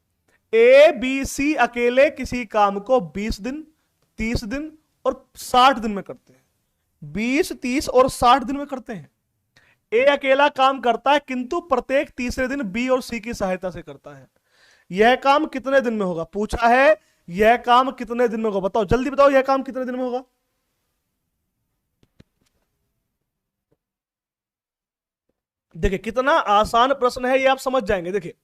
ए बी सी अकेले किसी काम को 20 दिन, 30 दिन और 60 दिन में करते हैं। 20, 30 और 60 दिन में करते हैं। ए अकेला काम करता है किंतु प्रत्येक तीसरे दिन बी और सी की सहायता से करता है। यह काम कितने दिन में होगा? पूछा है यह काम कितने दिन में होगा, बताओ जल्दी बताओ, यह काम कितने दिन में होगा? देखिए कितना आसान प्रश्न है, ये आप समझ जाएंगे। देखिए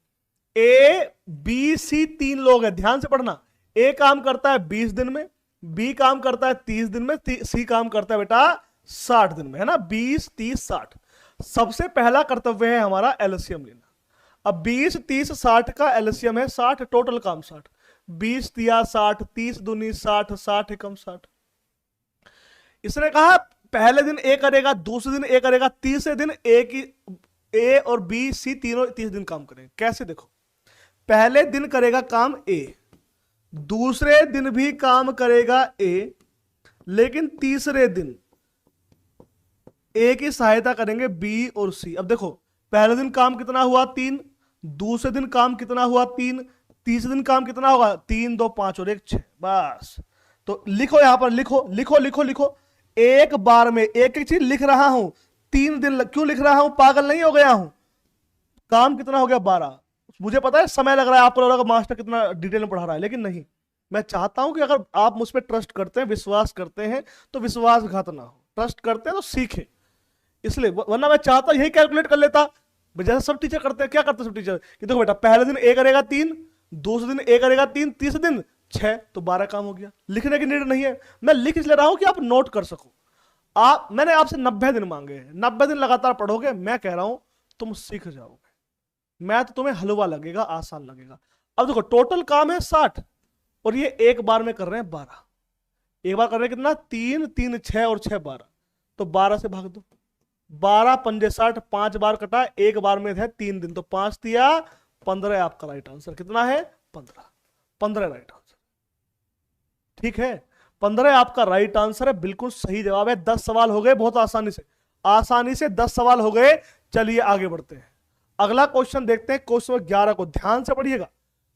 ए बी सी 3 लोग हैं, ध्यान से पढ़ना। ए काम करता है 20 दिन में, बी काम करता है 30 दिन में, सी काम करता है बेटा 60 दिन में, है ना? 20, 30, 60। सबसे पहला कर्तव्य है हमारा एलसीएम लेना। अब 20, 30, 60 का एलसीएम है 60, टोटल काम 60। 20 दिया 60, 30 दूनी 60, 60 एकम 60। इसने कहा पहले दिन ए करेगा, दूसरे दिन ए करेगा, तीसरे दिन ए और बी सी तीनों 30 दिन काम करेंगे। कैसे? देखो पहले दिन करेगा काम ए, दूसरे दिन भी काम करेगा ए, लेकिन तीसरे दिन ए की सहायता करेंगे बी और सी। अब देखो पहले दिन काम कितना हुआ 3, दूसरे दिन काम कितना हुआ 3, तीसरे दिन काम कितना होगा 3, 2, 5 और 1, 6। बस तो लिखो यहां पर, लिखो लिखो लिखो लिखो। एक बार में एक एक चीज लिख रहा हूं। 3 दिन क्यों लिख रहा हूं? पागल नहीं हो गया हूं। काम कितना हो गया 12। मुझे पता है समय लग रहा है, आपको लग रहा है मास्टर कितना डिटेल में पढ़ा रहा है, लेकिन नहीं, मैं चाहता हूं कि अगर आप मुझ पर ट्रस्ट करते हैं, विश्वास करते हैं, तो विश्वासघात ना हो। ट्रस्ट करते हैं तो सीखें, इसलिए। वरना मैं चाहता यही कैलकुलेट कर लेता, जैसे सब टीचर करते हैं। क्या करते हैं सब टीचर कि देखो बेटा पहले दिन ए करेगा 3, दूसरे दिन ए करेगा 3, तीसरे दिन 6, तो 12 काम हो गया। लिखने की नीड नहीं है, मैं लिख इसलिए रहा हूं कि आप नोट कर सको। मैंने आपसे 90 दिन मांगे हैं, 90 दिन लगातार पढ़ोगे, मैं कह रहा हूं तुम सीख जाओगे। मैं तो तुम्हें हलवा लगेगा, आसान लगेगा। अब देखो टोटल काम है 60 और ये एक बार में कर रहे हैं 12। एक बार कर रहे हैं कितना? 3, 3, 6 और 6, 12। तो 12 से भाग दो, 12 पंजे 60, 5 बार कटा, एक बार में है 3 दिन, तो 5 दिया 15। आपका राइट आंसर कितना है? 15। 15 राइट आंसर, ठीक है। 15 आपका राइट आंसर है, बिल्कुल सही जवाब है। 10 सवाल हो गए बहुत आसानी से 10 सवाल हो गए। चलिए आगे बढ़ते हैं, अगला क्वेश्चन देखते हैं। क्वेश्चन नंबर 11 को ध्यान से पढ़िएगा,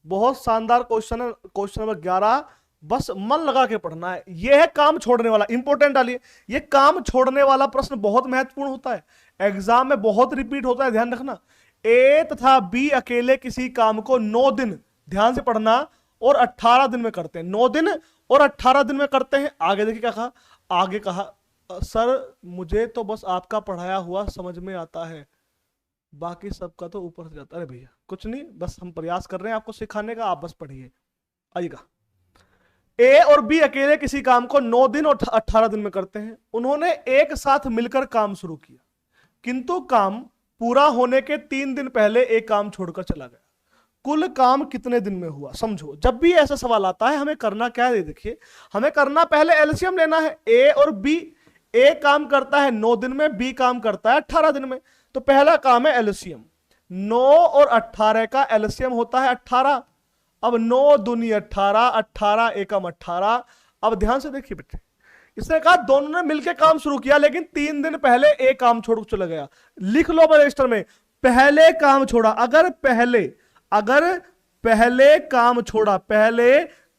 बहुत शानदार क्वेश्चन है। क्वेश्चन नंबर 11 बस मन लगा के पढ़ना है। यह है काम छोड़ने वाला, इंपॉर्टेंट डालिए। यह काम छोड़ने वाला प्रश्न बहुत महत्वपूर्ण होता है, एग्जाम में बहुत रिपीट होता है, ध्यान रखना। ए तथा बी अकेले किसी काम को 9 दिन, ध्यान से पढ़ना, और 18 दिन में करते हैं। 9 दिन और 18 दिन में करते हैं। आगे देखिए क्या कहा, आगे कहा सर मुझे तो बस आपका पढ़ाया हुआ समझ में आता है, बाकी सबका तो ऊपर से जाता है। अरे भैया कुछ नहीं, बस हम प्रयास कर रहे हैं आपको सिखाने का, आप बस पढ़िए। आइएगा, ए और बी अकेले किसी काम को 9 दिन और 18 दिन में करते हैं। उन्होंने एक साथ मिलकर काम शुरू किया, किंतु काम पूरा होने के 3 दिन पहले एक काम छोड़कर चला गया। कुल काम कितने दिन में हुआ? समझो, जब भी ऐसा सवाल आता है हमें करना क्या है, देखिए हमें करना पहले एलसीएम लेना है। ए और बी, ए काम करता है 9 दिन में, बी काम करता है 18 दिन में। तो पहला काम है एलसीएम। 9 और 18 का एलसीएम होता है 18। अब 9 दूनी 18, 18 एकम 18। अब ध्यान से देखिए बेटे, इसने कहा दोनों ने मिलकर काम शुरू किया, लेकिन 3 दिन पहले एक काम छोड़ चला गया। लिख लो रजिस्टर में, पहले काम छोड़ा। अगर पहले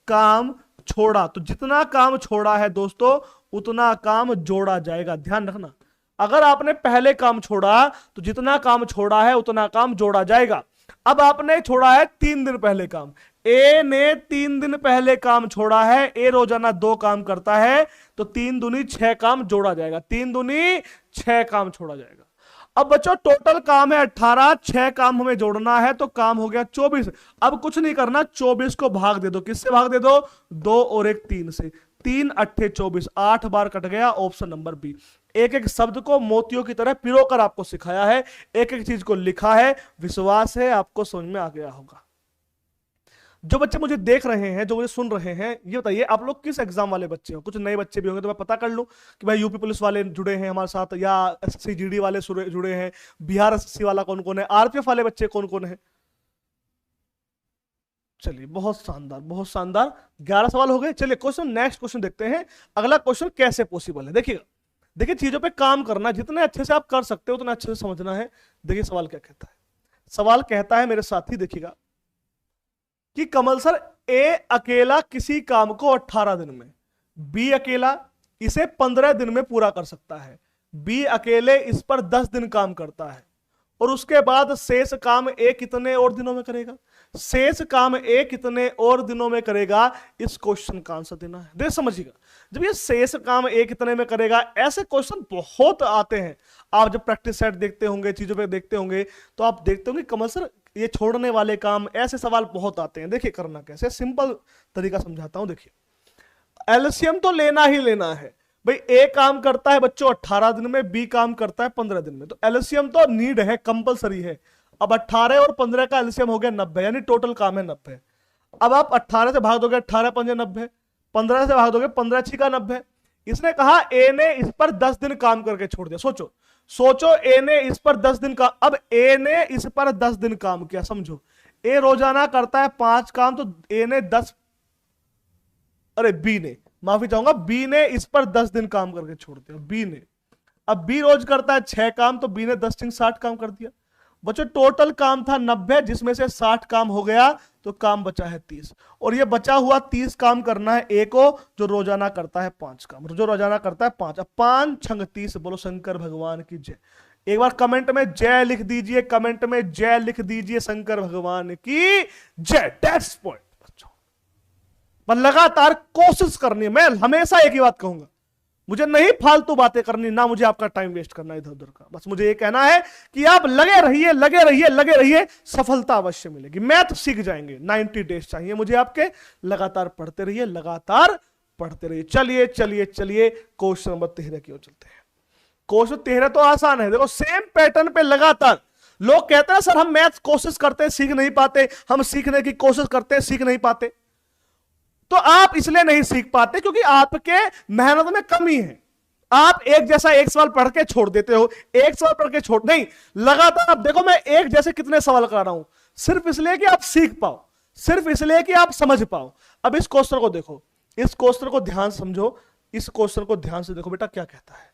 काम छोड़ा तो जितना काम छोड़ा है दोस्तों उतना काम जोड़ा जाएगा, ध्यान रखना। अगर आपने पहले काम छोड़ा तो जितना काम छोड़ा है उतना काम जोड़ा जाएगा। अब आपने छोड़ा है 3 दिन पहले काम, ए ने 3 दिन पहले काम छोड़ा है, ए रोजाना 2 काम करता है, तो 3 दूनी 6 काम जोड़ा जाएगा, 3 दूनी 6 काम छोड़ा जाएगा। अब बच्चों टोटल काम है 18, 6 काम हमें जोड़ना है, तो काम हो गया 24। अब कुछ नहीं करना, 24 को भाग दे दो। किससे भाग दे दो? 2 और 1 3 से। 3 8 24, 8 बार कट गया, ऑप्शन नंबर बी। एक एक शब्द को मोतियों की तरह पिरोकर आपको सिखाया है, एक एक चीज को लिखा है। विश्वास है आपको समझ में आ गया होगा। जो बच्चे मुझे देख रहे हैं, जो मुझे सुन रहे हैं, ये बताइए आप लोग किस एग्जाम वाले बच्चे हो? कुछ नए बच्चे भी होंगे तो मैं पता कर लूं कि भाई यूपी पुलिस वाले जुड़े हैं हमारे साथ, या एसएससी जीडी वाले जुड़े हैं, बिहार एसएससी वाला कौन कौन है, आरपीएफ वाले बच्चे कौन कौन है। चलिए बहुत शानदार, बहुत शानदार। 11 सवाल हो गए। चलिए क्वेश्चन, नेक्स्ट क्वेश्चन देखते हैं। अगला क्वेश्चन कैसे पॉसिबल है, देखिएगा। देखिए चीजों पे काम करना, जितने अच्छे से आप कर सकते हो उतना अच्छे से समझना है। देखिए सवाल क्या कहता है। सवाल कहता है मेरे साथी, देखिएगा, कि कमल सर ए अकेला किसी काम को 18 दिन में, बी अकेला इसे 15 दिन में पूरा कर सकता है, बी अकेले इस पर 10 दिन काम करता है, और उसके बाद शेष काम ए कितने और दिनों में करेगा? शेष काम ए कितने और दिनों में करेगा, इस क्वेश्चन का आंसर देना है। देख समझिएगा, जब ये शेष काम ए कितने में करेगा, ऐसे क्वेश्चन बहुत आते हैं। आप जब प्रैक्टिस सेट देखते होंगे, चीजों पे देखते होंगे, तो आप देखते होंगे कमल सर ये छोड़ने वाले काम, ऐसे सवाल बहुत आते हैं। देखिए करना कैसे, सिंपल तरीका समझाता हूं। देखिए एलसीएम तो लेना ही लेना है भाई। ए काम करता है बच्चों 18 दिन में, बी काम करता है 15 दिन में, तो एलसीएम तो नीड है, कंपलसरी है। अब 18 और 15 का एलसीएम हो गया 90, यानी टोटल काम है 90। अब आप 18 से भाग दोगे, 18 पंजे 90, 15 से भाग दोगे, 15 छिका 90। इसने कहा ए ने इस पर 10 दिन काम करके छोड़ दिया। सोचो ए ने इस पर 10 दिन का, अब ए ने इस पर 10 दिन काम किया। समझो ए रोजाना करता है 5 काम, तो ए ने 10, अरे बी ने, माफी चाहूंगा, बी ने इस पर 10 दिन काम करके छोड़ दिया, बी ने। अब बी रोज करता है 6 काम, तो बी ने 10 दिन 60 काम कर दिया। बच्चों टोटल काम था 90, जिसमें से 60 काम हो गया, तो काम बचा है 30, और ये बचा हुआ 30 काम करना है ए को, जो रोजाना करता है 5 काम, जो रोजाना करता है 5। अब 5 छंग 30, बोलो शंकर भगवान की जय। एक बार कमेंट में जय लिख दीजिए, कमेंट में जय लिख दीजिए, शंकर भगवान की जय। दैट्स पॉइंट बच्चों, पर लगातार कोशिश करनी है। मैं हमेशा एक ही बात कहूंगा, मुझे नहीं फालतू बातें करनी, ना मुझे आपका टाइम वेस्ट करना इधर उधर का। बस मुझे ये कहना है कि आप लगे रहिए, लगे रहिए, लगे रहिए, सफलता अवश्य मिलेगी। मैथ सीख जाएंगे, 90 डेज चाहिए मुझे आपके, लगातार पढ़ते रहिए, लगातार पढ़ते रहिए। चलिए चलिए चलिए क्वेश्चन नंबर 13 की ओर चलते हैं। क्वेश्चन 13 तो आसान है, देखो सेम पैटर्न पे लगातार। लोग कहते हैं सर हम मैथ कोशिश करते हैं सीख नहीं पाते, हम सीखने की कोशिश करते हैं सीख नहीं पाते। तो आप इसलिए नहीं सीख पाते क्योंकि आपके मेहनत में कमी है। आप एक जैसा एक सवाल पढ़ के छोड़ देते हो, एक सवाल पढ़ के छोड़ नहीं, लगातार। आप देखो मैं एक जैसे कितने सवाल करा रहा हूं, सिर्फ इसलिए कि आप सीख पाओ, सिर्फ इसलिए कि आप समझ पाओ। अब इस क्वेश्चन को देखो, इस क्वेश्चन को ध्यान से समझो, इस क्वेश्चन को ध्यान से देखो बेटा क्या कहता है।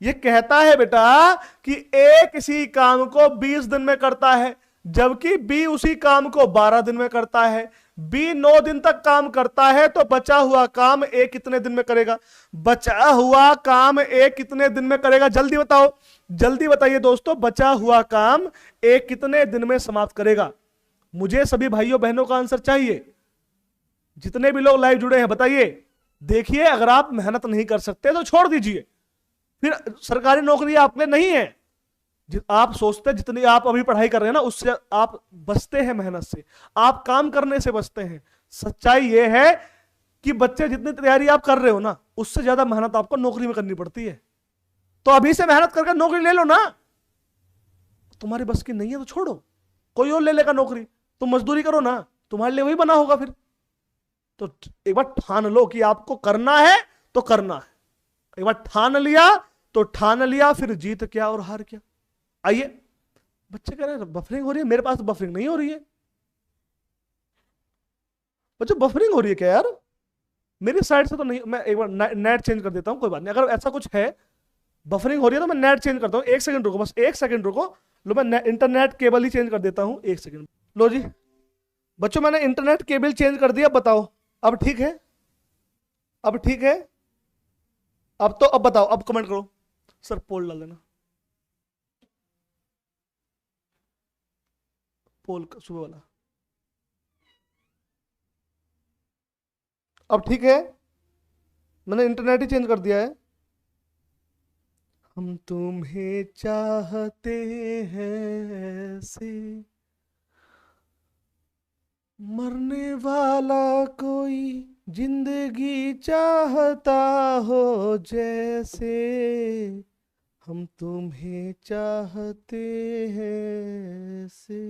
ये कहता है बेटा कि ए किसी काम को 20 दिन में करता है, जबकि बी उसी काम को 12 दिन में करता है। बी 9 दिन तक काम करता है, तो बचा हुआ काम ए कितने दिन में करेगा? बचा हुआ काम ए कितने दिन में करेगा? जल्दी बताओ, जल्दी बताइए दोस्तों, बचा हुआ काम ए कितने दिन में समाप्त करेगा? मुझे सभी भाइयों बहनों का आंसर चाहिए, जितने भी लोग लाइव जुड़े हैं बताइए। देखिए, अगर आप मेहनत नहीं कर सकते तो छोड़ दीजिए, फिर सरकारी नौकरी आपके नहीं है। आप सोचते हैं जितनी आप अभी पढ़ाई कर रहे हैं ना, उससे आप बचते हैं, मेहनत से आप काम करने से बचते हैं। सच्चाई यह है कि बच्चे जितनी तैयारी आप कर रहे हो ना, उससे ज्यादा मेहनत आपको नौकरी में करनी पड़ती है। तो अभी से मेहनत करके नौकरी ले लो ना। तुम्हारी बस की नहीं है तो छोड़ो, कोई और ले लेगा नौकरी, तुम मजदूरी करो ना, तुम्हारे लिए वही बना होगा फिर। तो एक बार ठान लो कि आपको करना है तो करना है। एक बार ठान लिया तो ठान लिया, फिर जीत क्या और हार क्या। आइए, बच्चे कह रहे हैं बफरिंग हो रही है, मेरे पास तो बफरिंग नहीं हो रही है। बच्चे बफरिंग हो रही है क्या यार? मेरी साइड से तो नहीं। मैं एक बार नेट चेंज कर देता हूं, कोई बात नहीं। अगर ऐसा कुछ है बफरिंग हो रही है तो मैं नेट चेंज करता हूं। एक सेकंड रुको, बस एक सेकंड रुको। लो, मैं इंटरनेट केबल ही चेंज कर देता हूं, एक सेकंड। लो जी बच्चों, मैंने इंटरनेट केबल चेंज कर दिया। बताओ अब ठीक है? अब ठीक है? अब तो अब बताओ, अब कमेंट करो। सर पोल डाल देना, पोल सुबह वाला। अब ठीक है? मैंने इंटरनेट ही चेंज कर दिया है। हम तुम्हें चाहते हैं ऐसे, मरने वाला कोई जिंदगी चाहता हो जैसे, हम तुम्हें चाहते हैं ऐसे।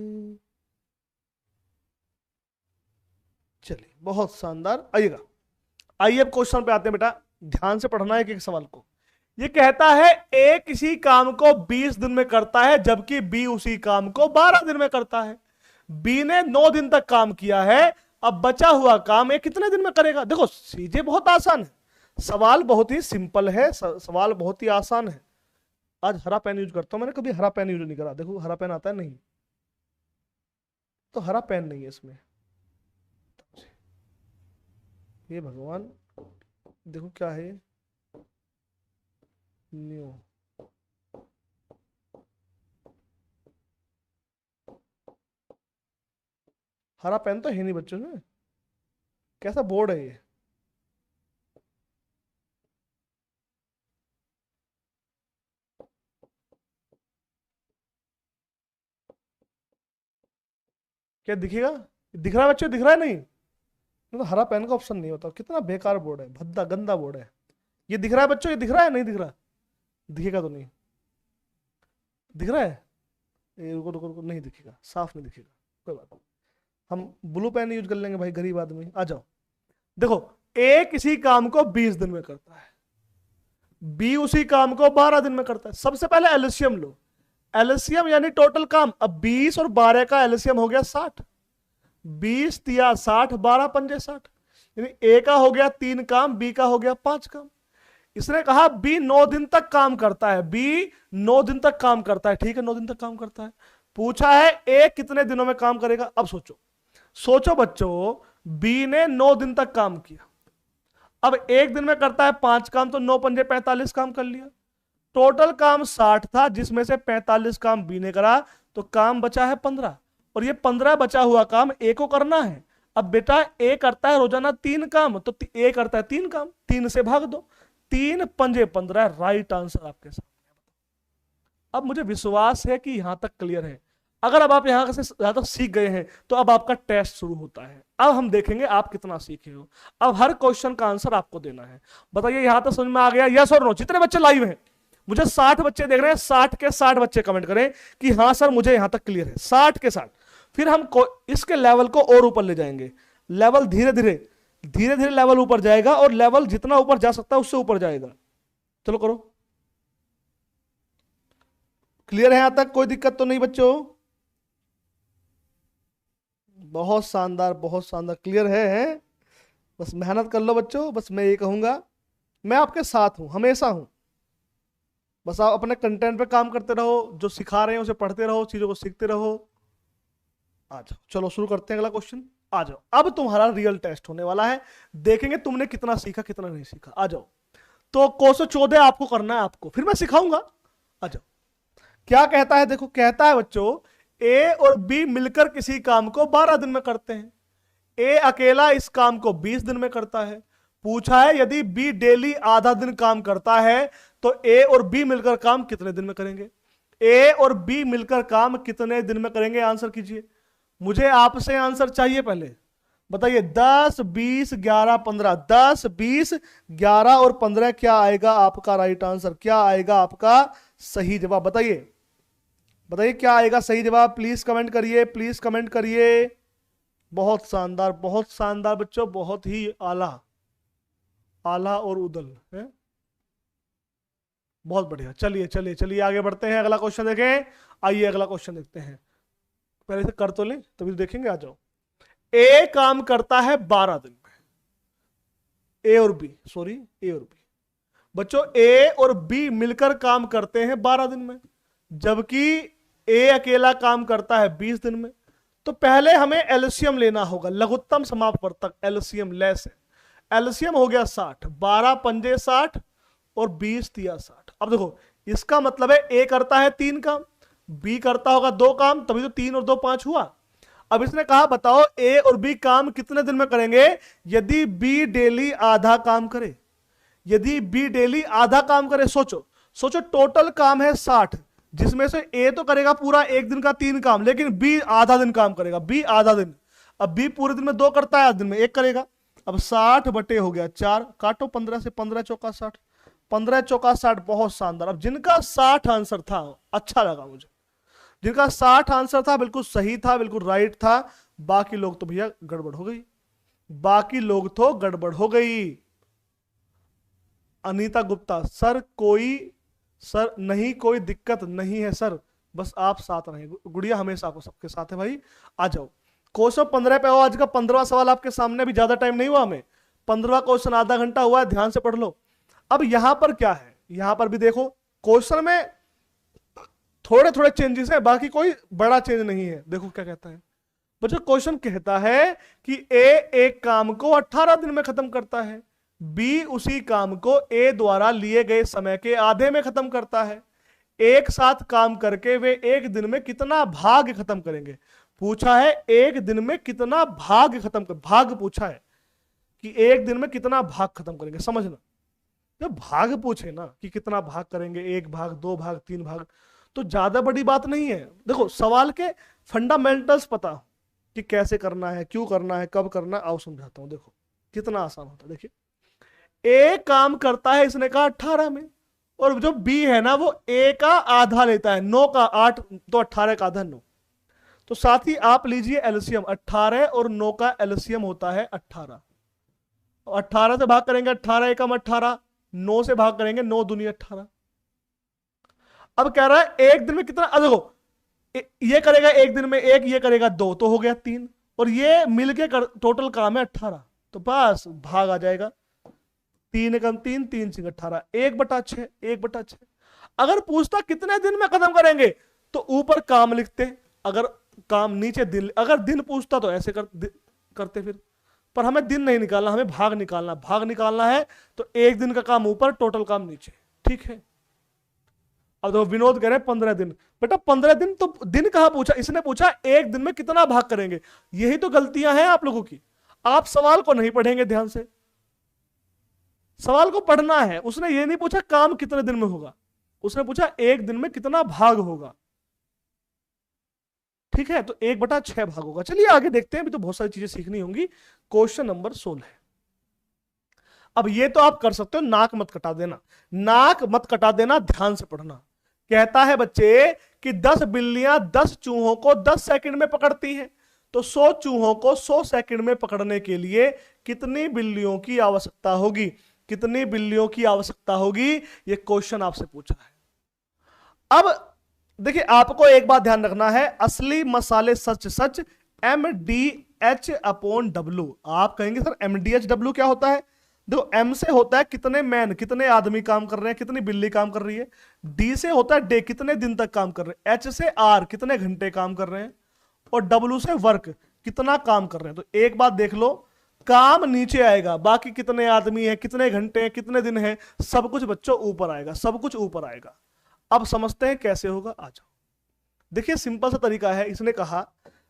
चलिए, बहुत शानदार। आइएगा, आइए अब क्वेश्चन पे आते हैं बेटा, ध्यान से पढ़ना है एक एक सवाल को। ये कहता है ए किसी काम को 20 दिन में करता है, जबकि बी उसी काम को 12 दिन में करता है। बी ने 9 दिन तक काम किया है, अब बचा हुआ काम ए कितने दिन में करेगा? देखो सीधे बहुत आसान है, सवाल बहुत ही सिंपल है, सवाल बहुत ही आसान है। आज हरा पेन यूज करता हूं, मैंने कभी हरा पेन यूज नहीं करा। देखो हरा पेन आता है नहीं, तो हरा पेन नहीं है इसमें। ये भगवान, देखो क्या है ये, न्यू। हरा पेन तो है नहीं बच्चों में, कैसा बोर्ड है ये? क्या दिखेगा? दिख रहा है बच्चों? दिख रहा है नहीं? तो हरा पेन का ऑप्शन नहीं होता। कितना बेकार बोर्ड है, भद्दा गंदा बोर्ड है। ये दिख रहा है बच्चों? ये दिख रहा है नहीं दिख रहा? दिखेगा तो नहीं, दिख रहा है? ये रुको रुको रुको, नहीं दिखेगा, साफ नहीं दिखेगा, कोई बात नहीं। हम ब्लू पेन यूज कर लेंगे भाई, गरीब आदमी। आ जाओ, देखो ए किसी काम को 20 दिन में करता है, बी उसी काम को 12 दिन में करता है। सबसे पहले एलसीएम लो, एलसीएम यानी टोटल काम। अब 20 और 12 का एलसीएम हो गया 60। 20 तिया 60, 12 पंजे 60, यानी ए का हो गया 3 काम, बी का हो गया 5 काम। इसने कहा बी 9 दिन तक काम करता है, बी 9 दिन तक काम करता है। ठीक है, 9 दिन तक काम करता है। पूछा है ए कितने दिनों में काम करेगा। अब सोचो, सोचो बच्चों, बी ने 9 दिन तक काम किया, अब एक दिन में करता है 5 काम, तो 9 पंजे 45 काम कर लिया। टोटल काम 60 था, जिसमें से 45 काम बी ने करा, तो काम बचा है 15, और ये 15 बचा हुआ काम ए को करना है। अब बेटा ए करता है रोजाना 3 काम, तो ए करता है 3 काम, 3 से भाग दो, 3 पंजे 15, राइट आंसर आपके सामने। अब मुझे विश्वास है कि यहां तक क्लियर है। अगर अब आप यहां से यहां तक सीख गए हैं, तो अब आपका टेस्ट शुरू होता है। अब हम देखेंगे आप कितना सीखे हो। अब हर क्वेश्चन का आंसर आपको देना है। बताइए यहां तक समझ में आ गया? यस और नो? जितने बच्चे लाइव हैं, मुझे 60 बच्चे देख रहे हैं, 60 के 60 बच्चे कमेंट करें कि हाँ सर मुझे यहां तक क्लियर है। 60 के 60। फिर हम इसके लेवल को और ऊपर ले जाएंगे। लेवल धीरे धीरे धीरे धीरे लेवल ऊपर जाएगा, और लेवल जितना ऊपर जा सकता है उससे ऊपर जाएगा। चलो करो। क्लियर है यहां तक? कोई दिक्कत तो नहीं बच्चों? बहुत शानदार, बहुत शानदार, क्लियर है? बस मेहनत कर लो बच्चों, बस मैं ये कहूंगा, मैं आपके साथ हूं, हमेशा हूं। बस आप अपने कंटेंट पे काम करते रहो, जो सिखा रहे हैं उसे पढ़ते रहो, चीजों को सीखते रहो। आ जाओ, चलो शुरू करते हैं अगला क्वेश्चन। आ जाओ, अब तुम्हारा रियल टेस्ट होने वाला है, देखेंगे तुमने कितना सीखा कितना नहीं सीखा। आ जाओ, तो क्वेश्चन 14 आपको करना है, आपको फिर मैं सिखाऊंगा। आ जाओ, क्या कहता है, देखो कहता है बच्चों, ए और बी मिलकर किसी काम को 12 दिन में करते हैं। ए अकेला इस काम को 20 दिन में करता है। पूछा है यदि बी डेली आधा दिन काम करता है तो ए और बी मिलकर काम कितने दिन में करेंगे। ए और बी मिलकर काम कितने दिन में करेंगे, आंसर कीजिए। मुझे आपसे आंसर चाहिए, पहले बताइए। 10, 20, 11, 15, 10, 20, 11 और 15 क्या आएगा आपका राइट आंसर, क्या आएगा आपका सही जवाब, बताइए। बताइए क्या आएगा सही जवाब, प्लीज कमेंट करिए, प्लीज कमेंट करिए। बहुत शानदार बच्चों, बहुत ही आला, आला और उदल है, बहुत बढ़िया। चलिए चलिए चलिए आगे बढ़ते हैं, अगला क्वेश्चन देखें। आइए अगला क्वेश्चन देखते हैं, पहले से कर तो लें तभी तो देखेंगे। आ जाओ, ए काम करता है 12 दिन में, ए और बी, सॉरी ए और बी बच्चों, ए और बी मिलकर काम करते हैं 12 दिन में, जबकि ए अकेला काम करता है 20 दिन में। तो पहले हमें एलसीएम लेना होगा, लघुत्तम समापवर्तक एलसीएम लेस है। एलसीएम हो गया 60, 12 पंजे 60 और 20 तिया 60। अब देखो इसका मतलब है ए करता है 3 काम, बी करता होगा 2 काम, तभी तो 3 और 2 5 हुआ। अब इसने कहा बताओ ए और बी काम कितने दिन में करेंगे यदि बी डेली आधा काम करे। यदि बी डेली आधा काम करे, सोचो सोचो, टोटल काम है 60, जिसमें से ए तो करेगा पूरा एक दिन का 3 काम, लेकिन बी आधा दिन काम करेगा, बी आधा दिन। अब बी पूरे दिन में 2 करता है, आधे दिन में 1 करेगा। अब 60 बटे हो गया 4, काटो 15 से, 15 चौका 60, 15 चौका 60, बहुत शानदार। अब जिनका 60 आंसर था, अच्छा लगा मुझे, जिनका 60 आंसर था बिल्कुल सही था, बिल्कुल राइट था। बाकी लोग तो भैया गड़बड़ हो गई, बाकी लोग तो गड़बड़ हो गई। अनीता गुप्ता, सर नहीं कोई दिक्कत नहीं है सर, बस आप साथ रहें। गुड़िया हमेशा आपको सबके साथ है भाई। आ जाओ, क्वेश्चन 15 पे हो, आज का 15वां सवाल आपके सामने, अभी ज्यादा टाइम नहीं हुआ हमें, 15वां क्वेश्चन आधा घंटा हुआ है, ध्यान से पढ़ लो। अब यहां पर क्या है, यहां पर भी देखो क्वेश्चन में थोड़े थोड़े चेंजेस है, बाकी कोई बड़ा चेंज नहीं है। देखो क्या कहता है बच्चों, क्वेश्चन कहता है कि ए एक काम को 18 दिन में खत्म करता है, बी उसी काम को ए द्वारा लिए गए समय के आधे में खत्म करता है। एक साथ काम करके वे एक दिन में कितना भाग खत्म करेंगे। पूछा है एक दिन में कितना भाग खत्म कर, भाग पूछा है कि एक दिन में कितना भाग खत्म करेंगे। समझना, जब भाग पूछे ना कि कितना भाग करेंगे, 1 भाग 2 भाग 3 भाग, तो ज्यादा बड़ी बात नहीं है। देखो सवाल के फंडामेंटल्स पता हो कि कैसे करना है, क्यों करना है, कब करना है, आओ समझाता हूं। देखो कितना आसान होता है। देखिए ए काम करता है, इसने कहा 18 में, और जो बी है ना वो ए का आधा लेता है, 9 का 8, तो 18 का आधा 9। तो साथ ही आप लीजिए एलसीएम, 18 और 9 का एलसीएम होता है 18। 18 से भाग करेंगे 18 एकम 18, 9 से भाग करेंगे 9 दूनी 18। अब कह रहा है एक दिन में कितना, देखो ये करेगा एक दिन में 1, ये करेगा 2, तो हो गया 3, और ये मिलके टोटल काम है 18, तो बस भाग आ जाएगा। 3 एकम 3, 3 सिंह 18, 1/6, 1/6। अगर पूछता कितने दिन में खत्म करेंगे तो ऊपर काम लिखते, अगर काम नीचे दिन, अगर दिन पूछता तो ऐसे करते फिर, पर हमें दिन नहीं निकालना, हमें भाग निकालना, भाग निकालना है तो एक दिन का काम ऊपर, टोटल काम नीचे, ठीक है। अब तो विनोद कह रहे हैं 15 दिन, बेटा 15 दिन तो दिन कहां पूछा, इसने पूछा एक दिन में कितना भाग करेंगे। यही तो गलतियां हैं आप लोगों की, आप सवाल को नहीं पढ़ेंगे ध्यान से, सवाल को पढ़ना है। उसने ये नहीं पूछा काम कितने दिन में होगा, उसने पूछा एक दिन में कितना भाग होगा, ठीक है। तो 1/6 भाग होगा। चलिए आगे देखते हैं, अभी तो बहुत सारी चीजें सीखनी होंगी। Question number 16। अब ये तो आप कर सकते हो, नाक मत कटा देना, नाक मत कटा देना, ध्यान से पढ़ना। कहता है बच्चे कि 10 बिल्लियां 10 चूहों को 10 सेकंड में पकड़ती हैं, तो 100 चूहों को 100 सेकंड में पकड़ने के लिए कितनी बिल्लियों की आवश्यकता होगी, कितनी बिल्लियों की आवश्यकता होगी, ये क्वेश्चन आपसे पूछा है। अब देखिए आपको एक बात ध्यान रखना है, असली मसाले सच सच, MD एच अपॉन डब्ल्यू। आप कहेंगे सर एमडीएच डब्ल्यू क्या होता है? देखो एम से होता है कितने मैन, कितने आदमी काम कर रहे हैं, कितनी बिल्ली काम कर रही है। डी से होता है डे, कितने दिन तक काम कर रहे हैं। एच से आर, कितने घंटे काम कर रहे हैं। और डब्ल्यू से वर्क, कितना काम कर रहे हैं। तो एक बात देख लो, काम नीचे आएगा, बाकी कितने आदमी हैं, कितने घंटे हैं, कितने दिन हैं, सब कुछ बच्चों ऊपर आएगा, सब कुछ ऊपर आएगा। अब समझते हैं कैसे होगा, आ जाओ। देखिए सिंपल सा तरीका है। इसने कहा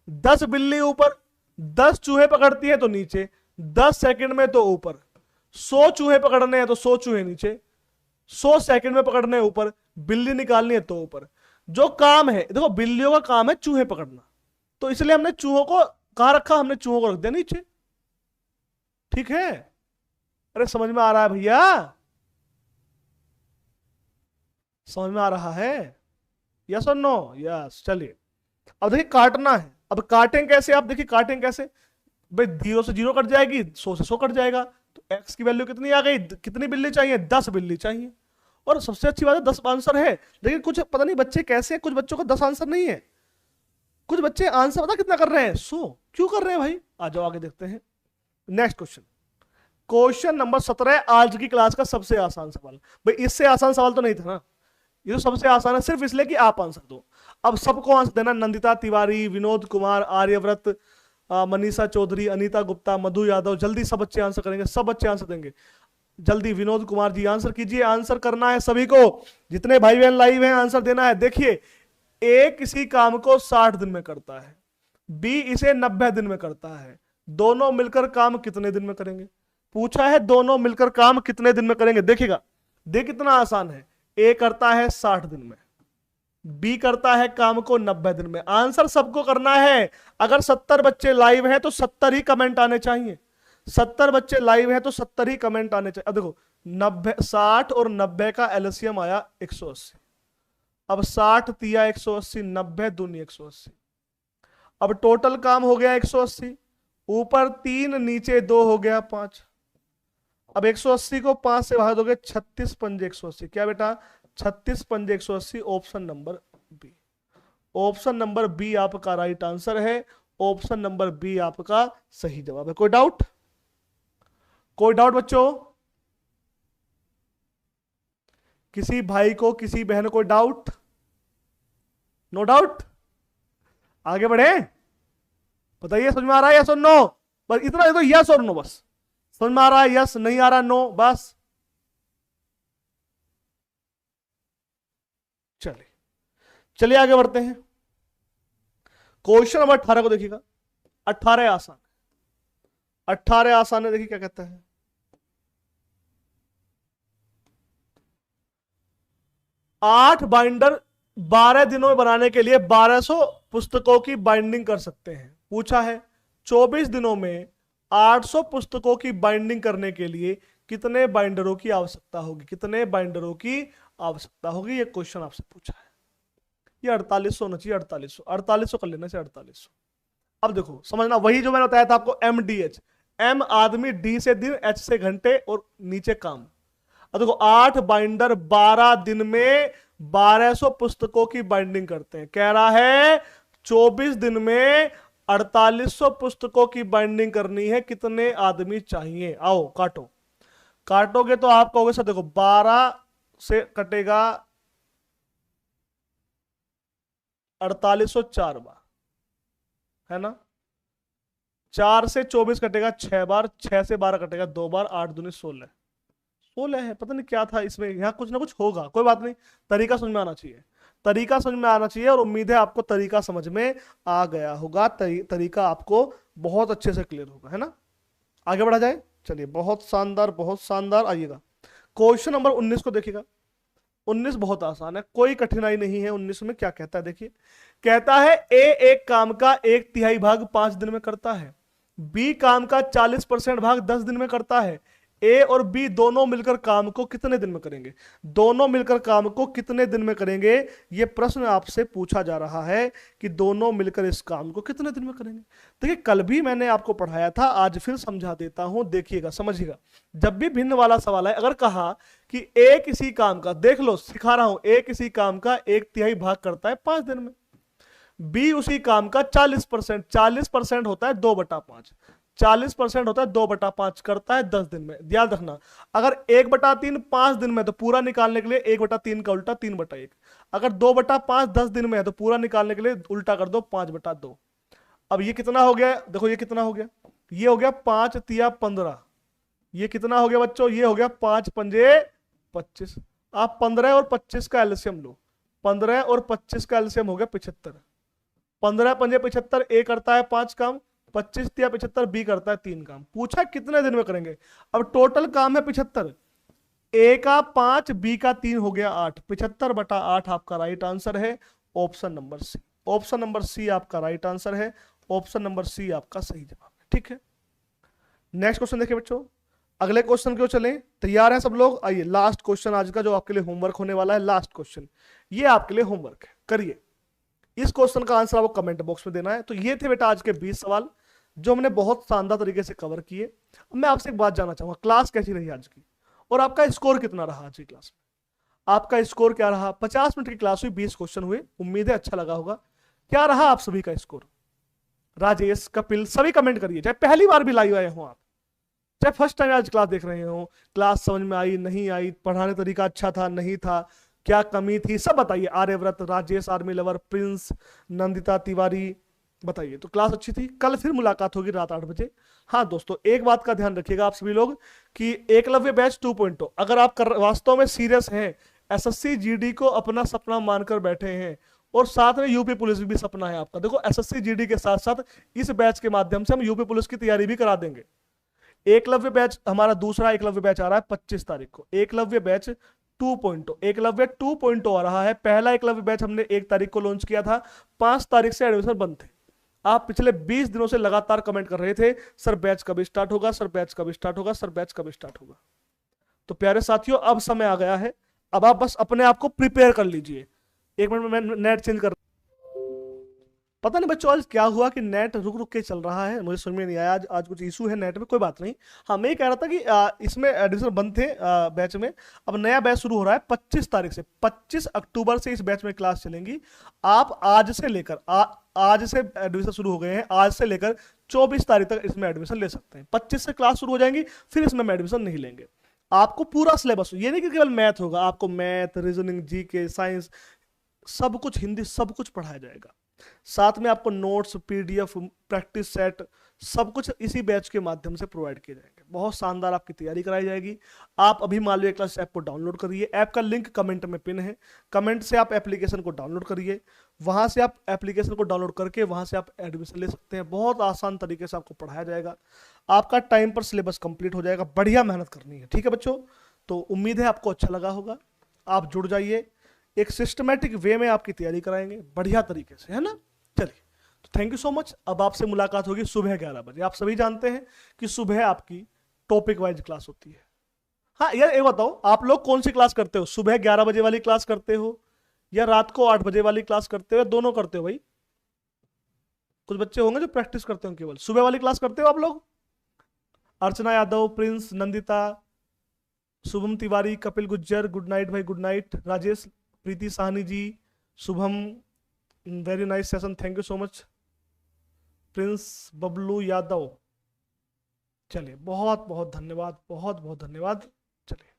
10 बिल्ली ऊपर, 10 चूहे पकड़ती है तो नीचे, 10 सेकंड में तो ऊपर, 100 चूहे पकड़ने हैं तो 100 चूहे नीचे, 100 सेकंड में पकड़ने ऊपर, बिल्ली निकालनी है तो ऊपर। जो काम है, देखो बिल्लियों का काम है चूहे पकड़ना, तो इसलिए हमने चूहों को कहां रखा, हमने चूहों को रख दिया नीचे। ठीक है? अरे समझ में आ रहा है भैया? समझ में आ रहा है? यस और नो? यस। चलिए अब देखिए काटना है। अब काटें कैसे? आप देखिए काटें कैसे भाई, 0 से 0 कट जाएगी, 100 से 100 कट जाएगा। तो x की वैल्यू कितनी आ गई? कितनी बिल्ली चाहिए? 10 बिल्ली चाहिए। और सबसे अच्छी बात है 10 आंसर है। लेकिन कुछ पता नहीं बच्चे कैसे हैं, कुछ बच्चों को 10 आंसर नहीं है, कुछ बच्चे आंसर पता कितना कर रहे हैं? 100। क्यों कर रहे हैं भाई? आ जाओ आगे देखते हैं। नेक्स्ट क्वेश्चन, क्वेश्चन नंबर 17, आज की क्लास का सबसे आसान सवाल। भाई इससे आसान सवाल तो नहीं था ना, ये तो सबसे आसान है सिर्फ इसलिए कि आप आंसर दो। अब सबको आंसर देना, नंदिता तिवारी, विनोद कुमार, आर्यव्रत, मनीषा चौधरी, अनीता गुप्ता, मधु यादव, जल्दी सब बच्चे आंसर करेंगे, सब बच्चे आंसर देंगे। जल्दी विनोद कुमार जी आंसर कीजिए, आंसर करना है सभी को, जितने भाई बहन लाइव हैं आंसर देना है। देखिए ए किसी काम को 60 दिन में करता है, बी इसे 90 दिन में करता है, दोनों मिलकर काम कितने दिन में करेंगे? पूछा है दोनों मिलकर काम कितने दिन में करेंगे। देखिएगा, देख कितना आसान है। ए करता है 60 दिन में, बी करता है काम को 90 दिन में। आंसर सबको करना है। अगर 70 बच्चे लाइव हैं तो 70 ही कमेंट आने चाहिए, 70 बच्चे लाइव हैं तो 70 ही कमेंट आने चाहिए। अब देखो 90, 60 और 90 का एलसीएम आया 180। अब 60 तिया 180, 90 दूनी 180। अब टोटल काम हो गया 180, ऊपर 3 नीचे 2 हो गया 5। अब 180 को 5 से भाग दोगे, 36 पंजे 180। क्या बेटा? 36 पंजे 180। Option number B, option number B आपका राइट आंसर है। ऑप्शन नंबर बी आपका सही जवाब है। कोई डाउट? कोई डाउट बच्चों? किसी भाई को, किसी बहन को डाउट? No doubt? आगे बढ़े? बताइए समझ में आ रहा है? यस और नो? बस इतना तो यस और नो, बस समझ में आ रहा है? यस, नहीं आ रहा नो, बस। चलिए चलिए आगे बढ़ते हैं। क्वेश्चन नंबर 18 को देखिएगा। 18 आसान, 18 आसान है। देखिए क्या कहता है, 8 बाइंडर 12 दिनों में बनाने के लिए 1200 पुस्तकों की बाइंडिंग कर सकते हैं। पूछा है 24 दिनों में 800 पुस्तकों की बाइंडिंग करने के लिए कितने बाइंडरों की आवश्यकता होगी? कितने बाइंडरों की आवश्यकता होगी? ये क्वेश्चन आपसे पूछा है। ये 4800 होना चाहिए, 4800, 4800 कर लेना चाहिए, 4800। अब देखो समझना, वही जो मैंने बताया था आपको, MDH, M आदमी, D से दिन, H से घंटे और नीचे काम। अब देखो 8 बाइंडर 12 दिन में 1200 पुस्तकों की बाइंडिंग करते हैं। कह रहा है 24 दिन में 4800 पुस्तकों की बाइंडिंग करनी है, कितने आदमी चाहिए? आओ काटो, काटोगे तो आप कहोगे सर देखो 12 से कटेगा 4800 4 बार, है ना। 4 से 24 कटेगा 6 बार, 6 से 12 कटेगा 2 बार, 8 दूनी 16, 16 है। पता नहीं क्या था इसमें, यहाँ कुछ ना कुछ होगा, कोई बात नहीं। तरीका समझ में आना चाहिए, तरीका समझ में आना चाहिए, और उम्मीद है आपको तरीका समझ में आ गया होगा। तरीका आपको बहुत अच्छे से क्लियर होगा, है ना। आगे बढ़ा जाए, चलिए। बहुत शानदार, बहुत शानदार। आइएगा क्वेश्चन नंबर 19 को देखिएगा। 19 बहुत आसान है, कोई कठिनाई नहीं है। 19 में क्या कहता है देखिए, कहता है ए एक काम का 1/3 भाग 5 दिन में करता है, बी काम का 40% भाग 10 दिन में करता है। ए और बी दोनों मिलकर काम को कितने दिन में करेंगे? दोनों मिलकर काम को कितने दिन में करेंगे? ये प्रश्न आपसे पूछा जा रहा है कि दोनों मिलकर इस काम को कितने दिन में करेंगे। देखिए कल भी मैंने आपको पढ़ाया था, आज फिर समझा देता हूं, देखिएगा, समझिएगा। जब भी भिन्न वाला सवाल है, अगर कहा कि ए किसी काम का, देख लो सिखा रहा हूं, ए किसी काम का 1/3 भाग करता है 5 दिन में, बी उसी काम का 40%, 40% होता है 2/5, 40% होता है 2/5 करता है 10 दिन में। ध्यान रखना, अगर 1/3 5 दिन में तो पूरा निकालने के लिए 1/3 का उल्टा 3/1, अगर 2/5 10 दिन में है तो पूरा निकालने के लिए उल्टा कर दो 5/2। अब ये कितना हो गया, देखो ये कितना हो गया, ये हो गया 5 तिया 15, ये कितना हो गया बच्चों, ये हो गया 5 पंजे 25। आप 15 और 25 का एलसीएम लो, 15 और 25 का एलसीएम हो गया 75। 15 पंजे 75, ए करता है 5 काम, 25 तिया 75, बी करता है 3 काम। पूछा कितने दिन में करेंगे, अब टोटल काम है 75, ए का 5 बी का 3 हो गया 8, 75/8 आपका राइट आंसर है option number C. Option number C आपका राइट आंसर है, ऑप्शन नंबर सी आपका सही जवाब है। ठीक है, नेक्स्ट क्वेश्चन देखिए बच्चों, अगले क्वेश्चन क्यों चले, तैयार हैं सब लोग? आइए लास्ट क्वेश्चन आज का जो आपके लिए होमवर्क होने वाला है, लास्ट क्वेश्चन ये आपके लिए होमवर्क है, करिए। इस क्वेश्चन का आंसर आपको कमेंट बॉक्स में देना है। तो ये थे बेटा आज के 20 सवाल जो हमने बहुत शानदार तरीके से कवर किए। अब मैं आपसे एक बात जानना चाहूंगा, क्लास कैसी रही आज की और आपका स्कोर कितना रहा आज की क्लास में? आपका स्कोर क्या रहा? 50 मिनट की क्लास हुई, 20 क्वेश्चन हुए, उम्मीद है अच्छा लगा होगा। क्या रहा आप सभी का स्कोर? राजेश, कपिल, सभी कमेंट करिए, चाहे पहली बार भी लाइव आए हो आप, चाहे फर्स्ट टाइम आज क्लास देख रहे हो, क्लास समझ में आई नहीं आई, पढ़ाने तरीका अच्छा था नहीं था, क्या कमी थी, सब बताइए। Aryavrat, Rajesh army lover, Prince, Nandita Tiwari, बताइए। तो क्लास अच्छी थी, कल फिर मुलाकात होगी रात 8 बजे। हाँ दोस्तों, एक बात का ध्यान रखिएगा आप सभी लोग कि एकलव्य बैच 2.0 अगर आप वास्तव में सीरियस हैं, एसएससी जीडी को अपना सपना मानकर बैठे हैं और साथ में यूपी पुलिस भी सपना है आपका, देखो एसएससी जीडी के साथ साथ इस बैच के माध्यम से हम यूपी पुलिस की तैयारी भी करा देंगे। एकलव्य बैच हमारा दूसरा एकलव्य बैच आ रहा है 25 तारीख को, एकलव्य बैच 2.0, एकलव्य 2.0 आ रहा है। पहला एकलव्य बैच हमने 1 तारीख को लॉन्च किया था, 5 तारीख से एडमिशन बंद थे। आप पिछले 20 दिनों से लगातार कमेंट कर रहे थे, सर बैच कब स्टार्ट होगा, सर बैच कब स्टार्ट होगा, सर बैच कब स्टार्ट होगा। तो प्यारे साथियों, अब समय आ गया है, अब आप बस अपने आप को प्रिपेयर कर लीजिए। एक मिनट में मैं नेट चेंज कर, पता नहीं बच्चों आज क्या हुआ कि नेट रुक रुक के चल रहा है, मुझे समझ में नहीं आया। आज कुछ इशू है नेट में, कोई बात नहीं। हाँ, मैं ये कह रहा था कि इसमें एडमिशन बंद थे बैच में, अब नया बैच शुरू हो रहा है 25 तारीख से, 25 अक्टूबर से इस बैच में क्लास चलेंगी। आप आज से लेकर आज से एडमिशन शुरू हो गए हैं, आज से लेकर 24 तारीख तक इसमें एडमिशन ले सकते हैं। 25 से क्लास शुरू हो जाएंगी, फिर इसमें हम एडमिशन नहीं लेंगे। आपको पूरा सिलेबस, ये नहीं कि केवल मैथ होगा, आपको मैथ, रीजनिंग, जीके, साइंस, सब कुछ, हिंदी, सब कुछ पढ़ाया जाएगा। साथ में आपको नोट्स, पीडीएफ, प्रैक्टिस सेट, सब कुछ इसी बैच के माध्यम से प्रोवाइड किए जाएंगे। बहुत शानदार आपकी तैयारी कराई जाएगी। आप अभी मालवीय क्लास ऐप को डाउनलोड करिए, ऐप का लिंक कमेंट में पिन है, कमेंट से आप एप्लीकेशन को डाउनलोड करिए, वहां से आप एप्लीकेशन को डाउनलोड करके वहां से आप एडमिशन ले सकते हैं। बहुत आसान तरीके से आपको पढ़ाया जाएगा, आपका टाइम पर सिलेबस कंप्लीट हो जाएगा। बढ़िया मेहनत करनी है, ठीक है बच्चों? तो उम्मीद है आपको अच्छा लगा होगा, आप जुड़ जाइए, एक सिस्टमैटिक वे में आपकी तैयारी कराएंगे बढ़िया तरीके से, है ना? चलिए, तो थैंक यू सो मच। अब आपसे मुलाकात होगी सुबह 11 बजे। आप सभी जानते हैं कि सुबह आपकी टॉपिक वाइज क्लास होती है। हाँ यार, एक बताओ, आप लोग कौन सी क्लास करते हो? सुबह 11 बजे वाली क्लास करते हो या रात को 8 बजे वाली क्लास करते हो, या दोनों करते हो भाई? कुछ बच्चे होंगे जो प्रैक्टिस करते हो, केवल सुबह वाली क्लास करते हो आप लोग। Archana Yadav, Prince, Nandita, Shubham Tiwari, Kapil Gujjar, good night भाई, good night. Rajesh, Preeti Sahni ji, Shubham, very nice session, thank you so much. Prince, Bablu Yadav, चलिए बहुत बहुत धन्यवाद, बहुत बहुत धन्यवाद। चलिए,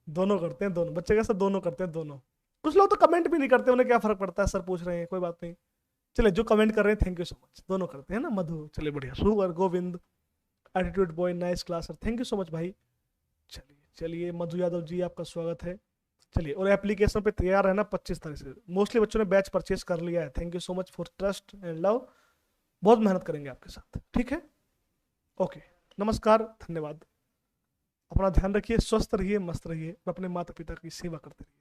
दोनों करते हैं, दोनों बच्चे कैसे दोनों करते हैं, दोनों। कुछ लोग तो कमेंट भी नहीं करते, उन्हें क्या फर्क पड़ता है, सर पूछ रहे हैं, कोई बात नहीं। चलिए, जो कमेंट कर रहे हैं थैंक यू सो मच, दोनों करते हैं ना। मधु, चलिए बढ़िया। सुवर, Govind, attitude boy, nice class sir, thank you so much भाई। चलिए चलिए, मधु यादव जी आपका स्वागत है। चलिए, और एप्लीकेशन पे तैयार रहना 25 तारीख से। मोस्टली बच्चों ने बैच परचेस कर लिया है, thank you so much for trust and love. बहुत मेहनत करेंगे आपके साथ, ठीक है? ओके, नमस्कार, धन्यवाद। अपना ध्यान रखिए, स्वस्थ रहिए, मस्त रहिए, अपने माता पिता की सेवा करते रहिए।